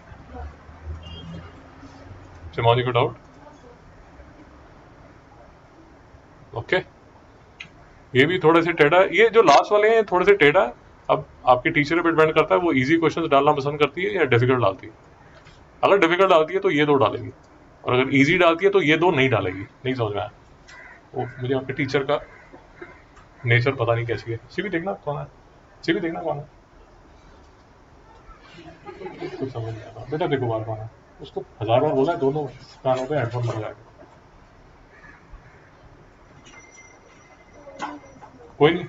सिमोनी को डाउट? ओके, ये भी थोड़े से टेढ़ा है, ये जो लास्ट वाले हैं थोड़े से टेढ़ा है। अब आपके टीचर पे डिपेंड करता है, वो इजी क्वेश्चंस डालना पसंद करती है या डिफिकल्ट डालती है। अगर डिफिकल्ट डालती है तो ये 2 डालेगी, और अगर इजी डालती है तो ये 2 नहीं डालेगी। नहीं समझ में आया? वो मुझे आपके टीचर का नेचर पता नहीं कैसी है। सीवी देखना कौन है, सीवी देखना कौन है, कुछ समझ नहीं आता बेटा। देखो बार कौन है, उसको 1000 बार बोला है, दोनों कानों पे हेडफोन लग जाएगा। कोई नहीं,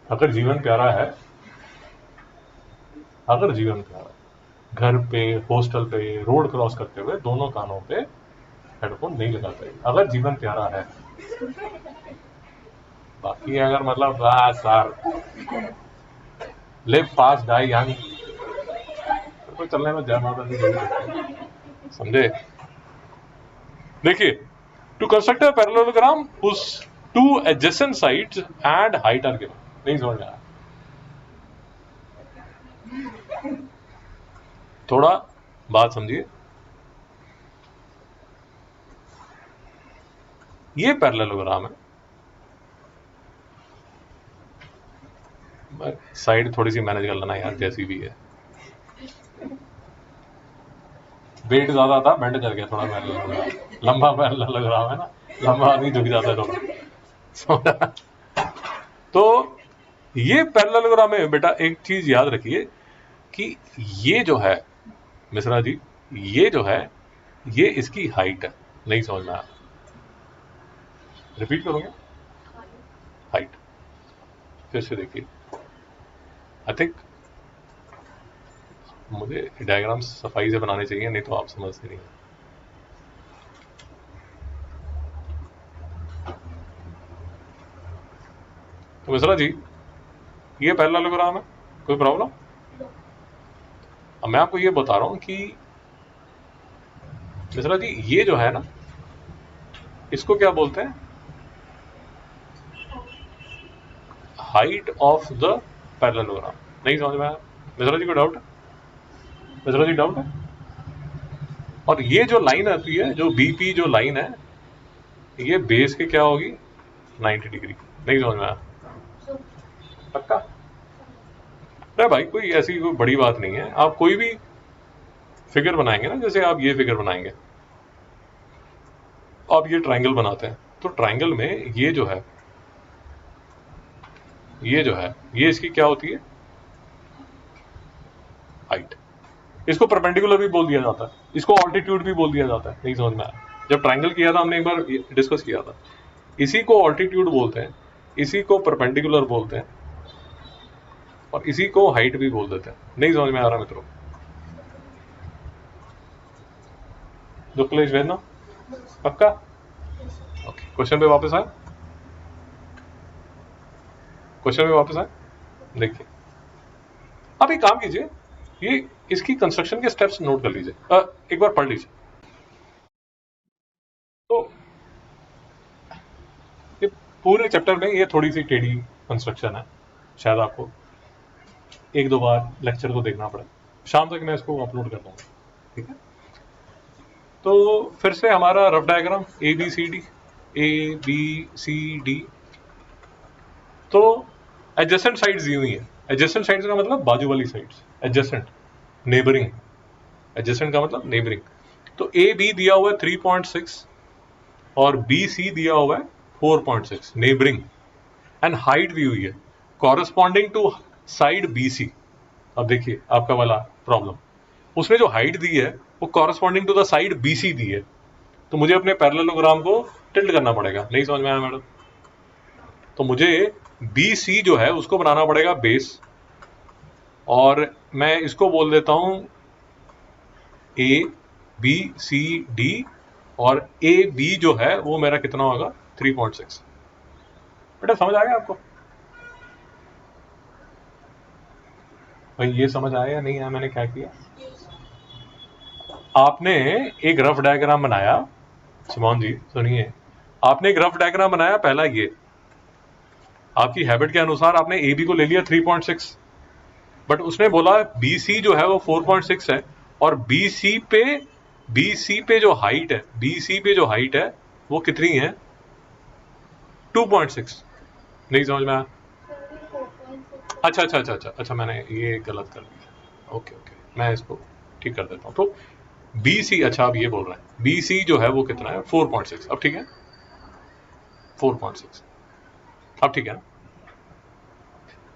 अगर जीवन प्यारा है, अगर जीवन प्यारा है, घर पे, हॉस्टल पे, रोड क्रॉस करते हुए दोनों कानों पे हेडफोन नहीं लगाते, अगर जीवन प्यारा है। बाकी अगर मतलब sir live fast die young, तो चलने में जय माता दी जरूर, समझे? देखिए, to construct a parallelogram whose 2 adjacent sides and height are given। नहीं समझ में आया? थोड़ा बात समझिए। ये पैरेललोग्राम है, साइड थोड़ी सी मैनेज कर लेना यार, जैसी भी है। वेट ज्यादा था, बेंड कर गया थोड़ा पैरेललोग्राम, लंबा पैरेललोग्राम है ना, लंबा आदमी झुक जाता है थोड़ा। तो ये पैरेललोग्राम में बेटा एक चीज याद रखिए कि ये जो है मिश्रा जी, ये जो है ये इसकी हाइट है। नहीं समझ में आया? रिपीट करोगे? हाइट फिर से देखिए। आई थिंक मुझे डायग्राम सफाई से बनाने चाहिए, नहीं तो आप समझते नहीं। तो मिश्रा जी ये पैरेललोग्राम है, कोई प्रॉब्लम? अब मैं आपको ये बता रहा हूं कि मिश्रा जी ये जो है ना, इसको क्या बोलते हैं? Height of the parallelogram. नहीं समझ में आया? मिश्रा जी को डाउट है? मिश्रा जी डाउट है? और ये जो लाइन आती है, जो बीपी जो लाइन है, ये बेस के क्या होगी? 90 डिग्री। नहीं समझ में आया? पक्का? अरे भाई कोई ऐसी कोई बड़ी बात नहीं है। आप कोई भी फिगर बनाएंगे ना, जैसे आप ये फिगर बनाएंगे, आप ये ट्रायंगल बनाते हैं, तो ट्रायंगल में ये जो है, ये इसकी क्या होती है? हाइट। इसको परपेंडिकुलर भी बोल दिया जाता है, इसको ऑल्टीट्यूड भी बोल दिया जाता है। नहीं समझ में आया? जब ट्रायंगल किया था हमने एक बार डिस्कस किया था, इसी को ऑल्टीट्यूड बोलते हैं, इसी को परपेंडिकुलर बोलते हैं, और इसी को हाइट भी बोल देते हैं। नहीं समझ में आ रहा मित्रों? दुक्लेश भेजना पक्का? ओके, क्वेश्चन पे वापस आए, क्वेश्चन पे वापस आए। देखिए, आप एक काम कीजिए, ये इसकी कंस्ट्रक्शन के स्टेप्स नोट कर लीजिए, एक बार पढ़ लीजिए। तो ये पूरे चैप्टर में ये थोड़ी सी टेढ़ी कंस्ट्रक्शन है, शायद आपको 1-2 बार लेक्चर को देखना पड़े। शाम तक मैं इसको अपलोड कर दूंगा, ठीक है? तो फिर से हमारा rough diagram A B C D. तो एडजेसेंट साइड्स दी हुई है। एडजेसेंट साइड्स का मतलब बाजू वाली साइड्स, एडजेसेंट, नेबरिंग। एडजेसेंट का मतलब नेबरिंग। तो ए बी दिया हुआ है 3.6 और बी सी दिया हुआ है 4.6, नेबरिंग। एंड हाइट दी हुई है corresponding to side B C. अब देखिए आपका वाला प्रॉब्लम, उसने जो हाइट दी है वो corresponding to the side B C दी है, तो मुझे अपने पैरेललोग्राम को टिल्ट करना पड़ेगा। नहीं समझ में आया मैडम? तो मुझे बी सी जो है उसको बनाना पड़ेगा बेस, और मैं इसको बोल देता हूं ए बी सी डी, और ए बी जो है वो मेरा कितना होगा? 3.6। बेटा समझ आ गया आपको? भाई ये समझ आया या नहीं आया मैंने क्या किया? आपने एक रफ डायग्राम बनाया, सिमोन जी सुनिए, आपने एक रफ डायग्राम बनाया, पहला ये आपकी हैबिट के अनुसार आपने ए बी को ले लिया 3.6, बट उसने बोला बी सी जो है वो 4.6 है, और बी सी पे जो हाइट है, बी सी पे जो हाइट है वो कितनी है? 2.6। नहीं समझ में आया? अच्छा, मैंने ये गलत कर दिया। ओके, मैं इसको ठीक कर देता हूँ। तो बी सी, अच्छा अब ये बोल रहे हैं बी सी जो है वो कितना है? 4.6। अब ठीक है, 4.6 अब ठीक है ना?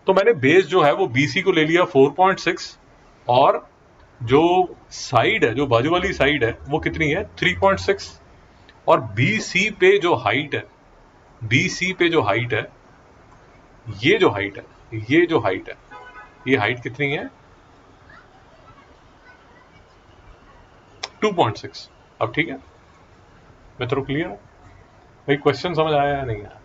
तो मैंने बेस जो है वो BC को ले लिया 4.6, और जो साइड है, जो बाजू वाली साइड है वो कितनी है? 3.6, और BC पे जो हाइट है, BC पे जो हाइट है, ये जो हाइट है, ये जो हाइट है, ये हाइट कितनी है? 2.6। अब ठीक है, मैं तो क्लियर है भाई? क्वेश्चन समझ आया या नहीं आया?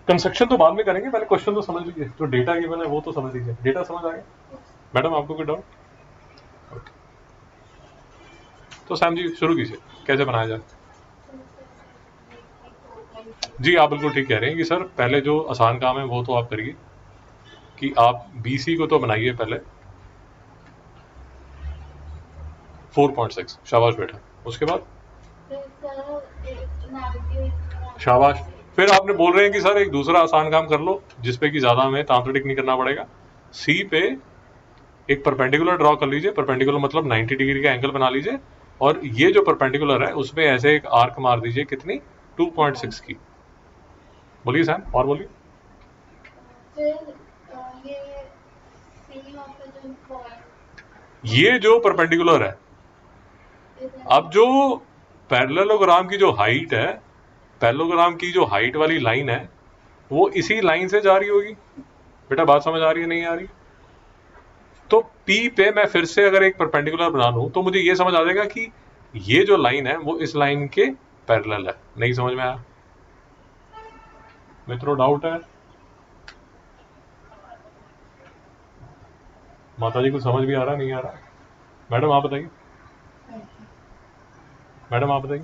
कंस्ट्रक्शन तो बाद में करेंगे, पहले क्वेश्चन तो समझ लीजिए, जो डेटा गिवन है वो तो समझ लीजिए। डेटा समझ आ गया मैडम? आपको कोई डाउट? ओके, तो सैम जी शुरू कीजिए, कैसे बनाया जाए? जी आप बिल्कुल ठीक कह रहे हैं कि सर पहले जो आसान काम है वो तो आप करिए, कि आप BC को तो बनाइए पहले 4.6। शाबाश बेटा। उसके बाद शाबाश। फिर आपने बोल रहे हैं कि सर एक दूसरा आसान काम कर लो जिसपे कि ज्यादा हमें तांत्रिक नहीं करना पड़ेगा। C पे एक परपेंडिकुलर ड्रॉ कर लीजिए, परपेंडिकुलर मतलब 90 डिग्री का एंगल बना लीजिए, और ये जो परपेंडिकुलर है उसमें ऐसे एक आर्क मार दीजिए, कितनी? 2.6 की। बोलिए सैम, और बोलिए। ये जो परपेंडिकुलर है, अब जो पैरेललोग्राम की जो हाइट है, पैरेललोग्राम की जो हाइट वाली लाइन है वो इसी लाइन से जा रही होगी। बेटा बात समझ आ रही है नहीं आ रही? तो P पे मैं फिर से अगर एक परपेंडिकुलर बना लूं तो मुझे ये समझ आ जाएगा कि ये जो लाइन है वो इस लाइन के पैरेलल है। नहीं समझ में आया मित्रों? डाउट है? माता जी को समझ भी आ रहा नहीं आ रहा? मैडम आप बताइए, मैडम आप बताइए,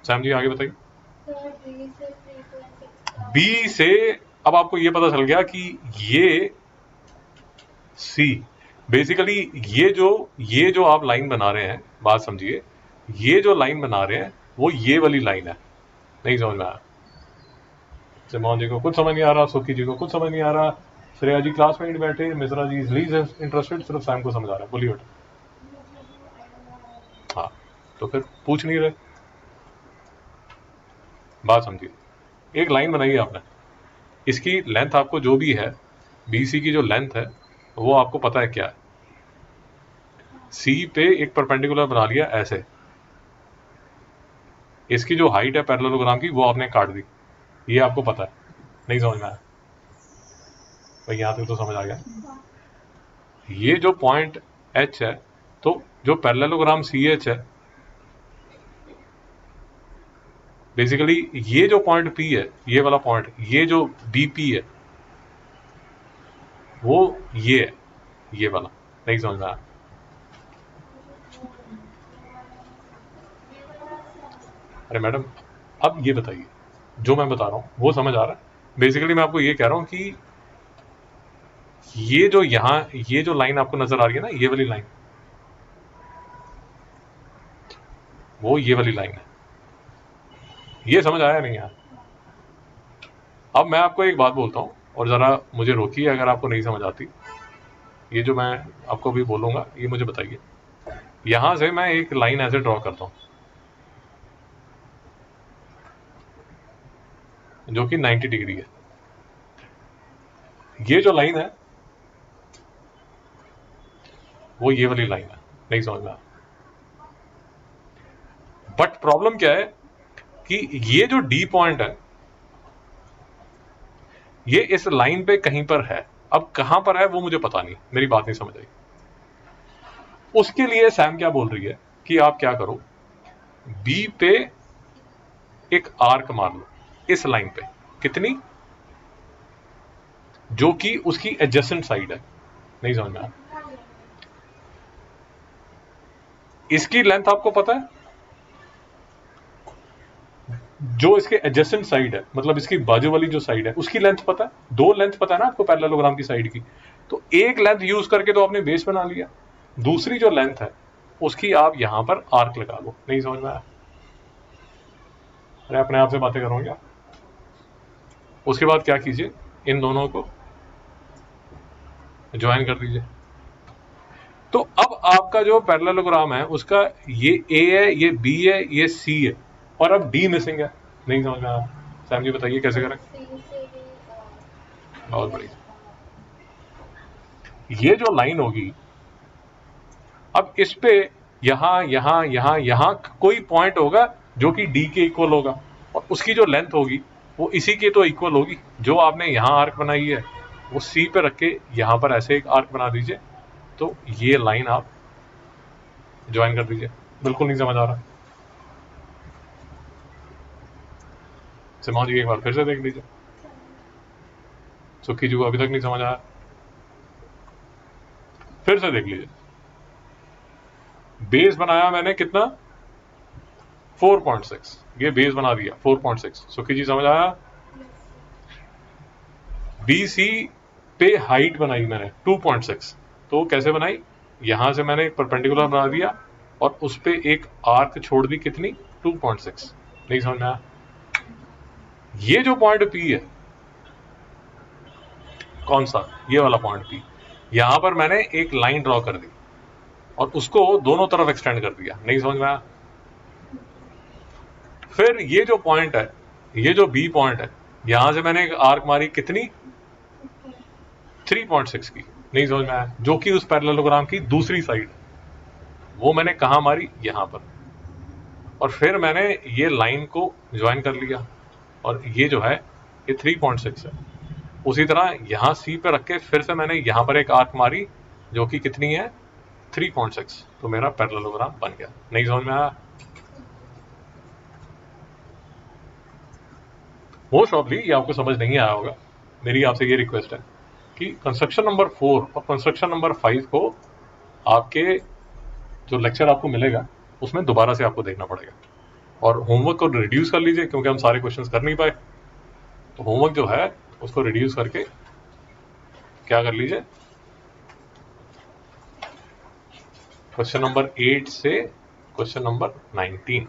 सैम जी आगे बताइए। B से अब आपको ये पता चल गया कि ये C बेसिकली ये जो आप लाइन बना रहे हैं, बात समझिए, ये जो लाइन बना रहे हैं वो ये वाली लाइन है। नहीं समझ में आया? सिमोन जी को कुछ समझ नहीं आ रहा, सुखी जी को कुछ समझ नहीं आ रहा, श्रेया जी क्लास में नहीं बैठे, Mishra ji is lease interested, सिर्फ सैम को समझ आ रहा है। बोलिए बेटा। हाँ, तो फिर पूछ नहीं रहे, बात समझिए। एक लाइन बनाई है आपने, इसकी लेंथ आपको जो भी है, BC की जो लेंथ है वो आपको पता है क्या है। C पे एक परपेंडिकुलर बना लिया ऐसे, इसकी जो हाइट है पैरेललोग्राम की वो आपने काट दी, ये आपको पता है। नहीं समझ में आया भाई? यहां तक तो समझ आ गया। ये जो पॉइंट H है, तो जो पैरेललोग्राम CH है, बेसिकली ये जो पॉइंट P है, ये वाला पॉइंट, ये जो BP है वो ये है, ये वाला। नहीं समझ में आया? अरे मैडम अब ये बताइए, जो मैं बता रहा हूं वो समझ आ रहा है? बेसिकली मैं आपको ये कह रहा हूं कि ये जो यहां, ये जो लाइन आपको नजर आ रही है ना, ये वाली लाइन, वो ये वाली लाइन है। ये समझ आया नहीं यार? अब मैं आपको एक बात बोलता हूं, और जरा मुझे रोकिए अगर आपको नहीं समझ आती। ये जो मैं आपको भी बोलूंगा ये मुझे बताइए। यहां से मैं एक लाइन ऐसे ड्रॉ करता हूं जो कि 90 डिग्री है। ये जो लाइन है वो ये वाली लाइन है। नहीं समझ में आया? बट प्रॉब्लम क्या है कि ये जो D पॉइंट है ये इस लाइन पे कहीं पर है। अब कहां पर है वो मुझे पता नहीं, मेरी बात नहीं समझ आई। उसके लिए सैम क्या बोल रही है कि आप क्या करो, B पे एक आर्क मार लो इस लाइन पे। कितनी? जो कि उसकी एडजेसेंट साइड है। नहीं समझ में आया? इसकी लेंथ आपको पता है, जो इसके एडजेसेंट साइड है, मतलब इसकी बाजू वाली जो साइड है उसकी लेंथ पता है, दो लेंथ पता है ना आपको पैरेललोग्राम की साइड की। तो एक लेंथ यूज करके तो आपने बेस बना लिया, दूसरी जो लेंथ है उसकी आप यहां पर आर्क लगा लो। नहीं समझ में आया? अरे अपने आप से बातें करोगे। उसके बाद क्या कीजिए, इन दोनों को ज्वाइन कर दीजिए। तो अब आपका जो पैरेललोग्राम है उसका ये ए है, ये बी है, ये सी है, और अब डी मिसिंग है। नहीं समझ में आया? सैम जी बताइए कैसे करें। बहुत बढ़िया। ये जो लाइन होगी, अब इस पे यहां यहां यहां यहां कोई पॉइंट होगा जो कि डी के इक्वल होगा, और उसकी जो लेंथ होगी वो इसी के तो इक्वल होगी। जो आपने यहां आर्क बनाई है वो सी पे रख के यहां पर ऐसे एक आर्क बना दीजिए। तो ये लाइन आप ज्वाइन कर दीजिए। बिल्कुल नहीं समझ आ रहा? समझिए, एक बार फिर से देख लीजिए। सुखी जी को अभी तक नहीं समझ आया, फिर से देख लीजिए। बेस बनाया मैंने कितना, 4.6, ये बेस बना दिया 4.6। सुखी जी समझ आया? BC पे हाइट बनाई मैंने 2.6। तो कैसे बनाई, यहां से मैंने एक परपेंडिकुलर बना दिया और उस पे एक आर्क छोड़ दी, कितनी, 2.6। नहीं समझ में आया? ये जो पॉइंट P है, कौन सा, ये वाला पॉइंट P, यहां पर मैंने एक लाइन ड्रॉ कर दी और उसको दोनों तरफ एक्सटेंड कर दिया। नहीं समझ में आया? फिर ये जो पॉइंट है, ये जो B पॉइंट है, यहां से मैंने एक आर्क मारी, कितनी, 3.6 की। नहीं समझ में आया? जो कि उस पैरेललोग्राम की दूसरी साइड, वो मैंने कहां मारी, यहां पर। और फिर मैंने ये लाइन को ज्वाइन कर लिया, और ये जो है ये 3.6 है। उसी तरह यहां C पे रख के फिर से मैंने यहां पर एक आर्क मारी जो कि कितनी है, 3.6। तो मेरा पैरेललोग्राम बन गया। नहीं समझ में आया? मोस्ट ऑफली ये आपको समझ नहीं आया होगा। मेरी आपसे ये रिक्वेस्ट है कि कंस्ट्रक्शन नंबर 4 और कंस्ट्रक्शन नंबर 5 को आपके जो लेक्चर आपको मिलेगा उसमें दोबारा से आपको देखना पड़ेगा, और होमवर्क को रिड्यूस कर लीजिए, क्योंकि हम सारे क्वेश्चंस कर नहीं पाए। तो होमवर्क जो है उसको रिड्यूस करके क्या कर लीजिए, क्वेश्चन नंबर 8 से क्वेश्चन नंबर 19।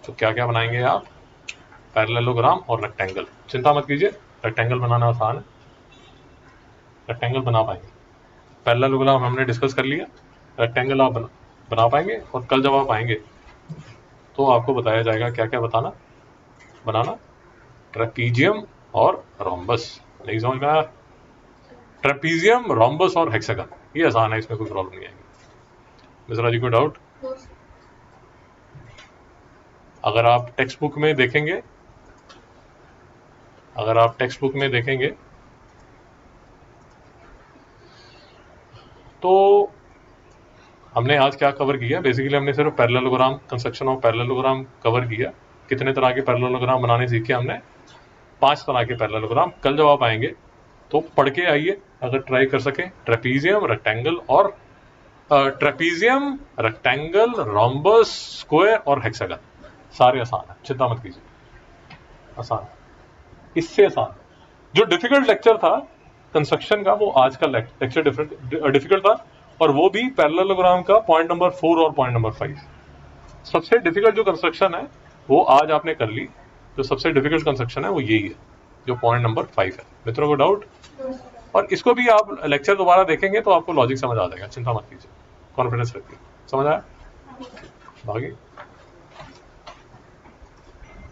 तो क्या क्या बनाएंगे आप, पैरेललोग्राम और रेक्टेंगल। चिंता मत कीजिए, रेक्टेंगल बनाना आसान है, रेक्टेंगल बना पाएंगे। पैरेललोग्राम हमने डिस्कस कर लिया, रेक्टेंगल आप बना पाएंगे, और कल जब आप आएंगे तो आपको बताया जाएगा क्या क्या बनाना, ट्रेपीजियम और रोम्बस। नहीं समझ में आया? ट्रेपीजियम, रोम्बस और हेक्सागन, ये आसान है, इसमें कोई प्रॉब्लम नहीं आएगी। मिश्रा जी को डाउट? अगर आप टेक्स्ट बुक में देखेंगे, तो हमने आज क्या कवर किया, बेसिकली हमने सिर्फ parallelogram, construction of parallelogram cover किया। कितने तरह के पैरेललोग्राम बनाने सीखे हमने, 5 तरह के पैरेललोग्राम। कल जब आप आएंगे तो पढ़ के आइए, अगर ट्राई कर सके, ट्रेपीजियम, रेक्टेंगल, रोम्बस, स्क्वायर और हेक्सागन, सारे आसान है, चिंता मत कीजिए, आसान है, इससे आसान। जो डिफिकल्ट लेक्चर था कंस्ट्रक्शन का, वो आज का लेक्चर डिफिकल्ट था, और वो भी पैरेललोग्राम का पॉइंट नंबर 4 और पॉइंट नंबर 5। सबसे डिफिकल्ट जो कंस्ट्रक्शन है वो आज आपने कर ली। जो सबसे डिफिकल्ट कंस्ट्रक्शन है वो यही है, जो पॉइंट नंबर 5 है। मित्रों को डाउट? और इसको भी आप लेक्चर दोबारा देखेंगे तो आपको लॉजिक समझ आ जाएगा, चिंता मत कीजिए, कॉन्फिडेंस रखिए। समझ आया? आगे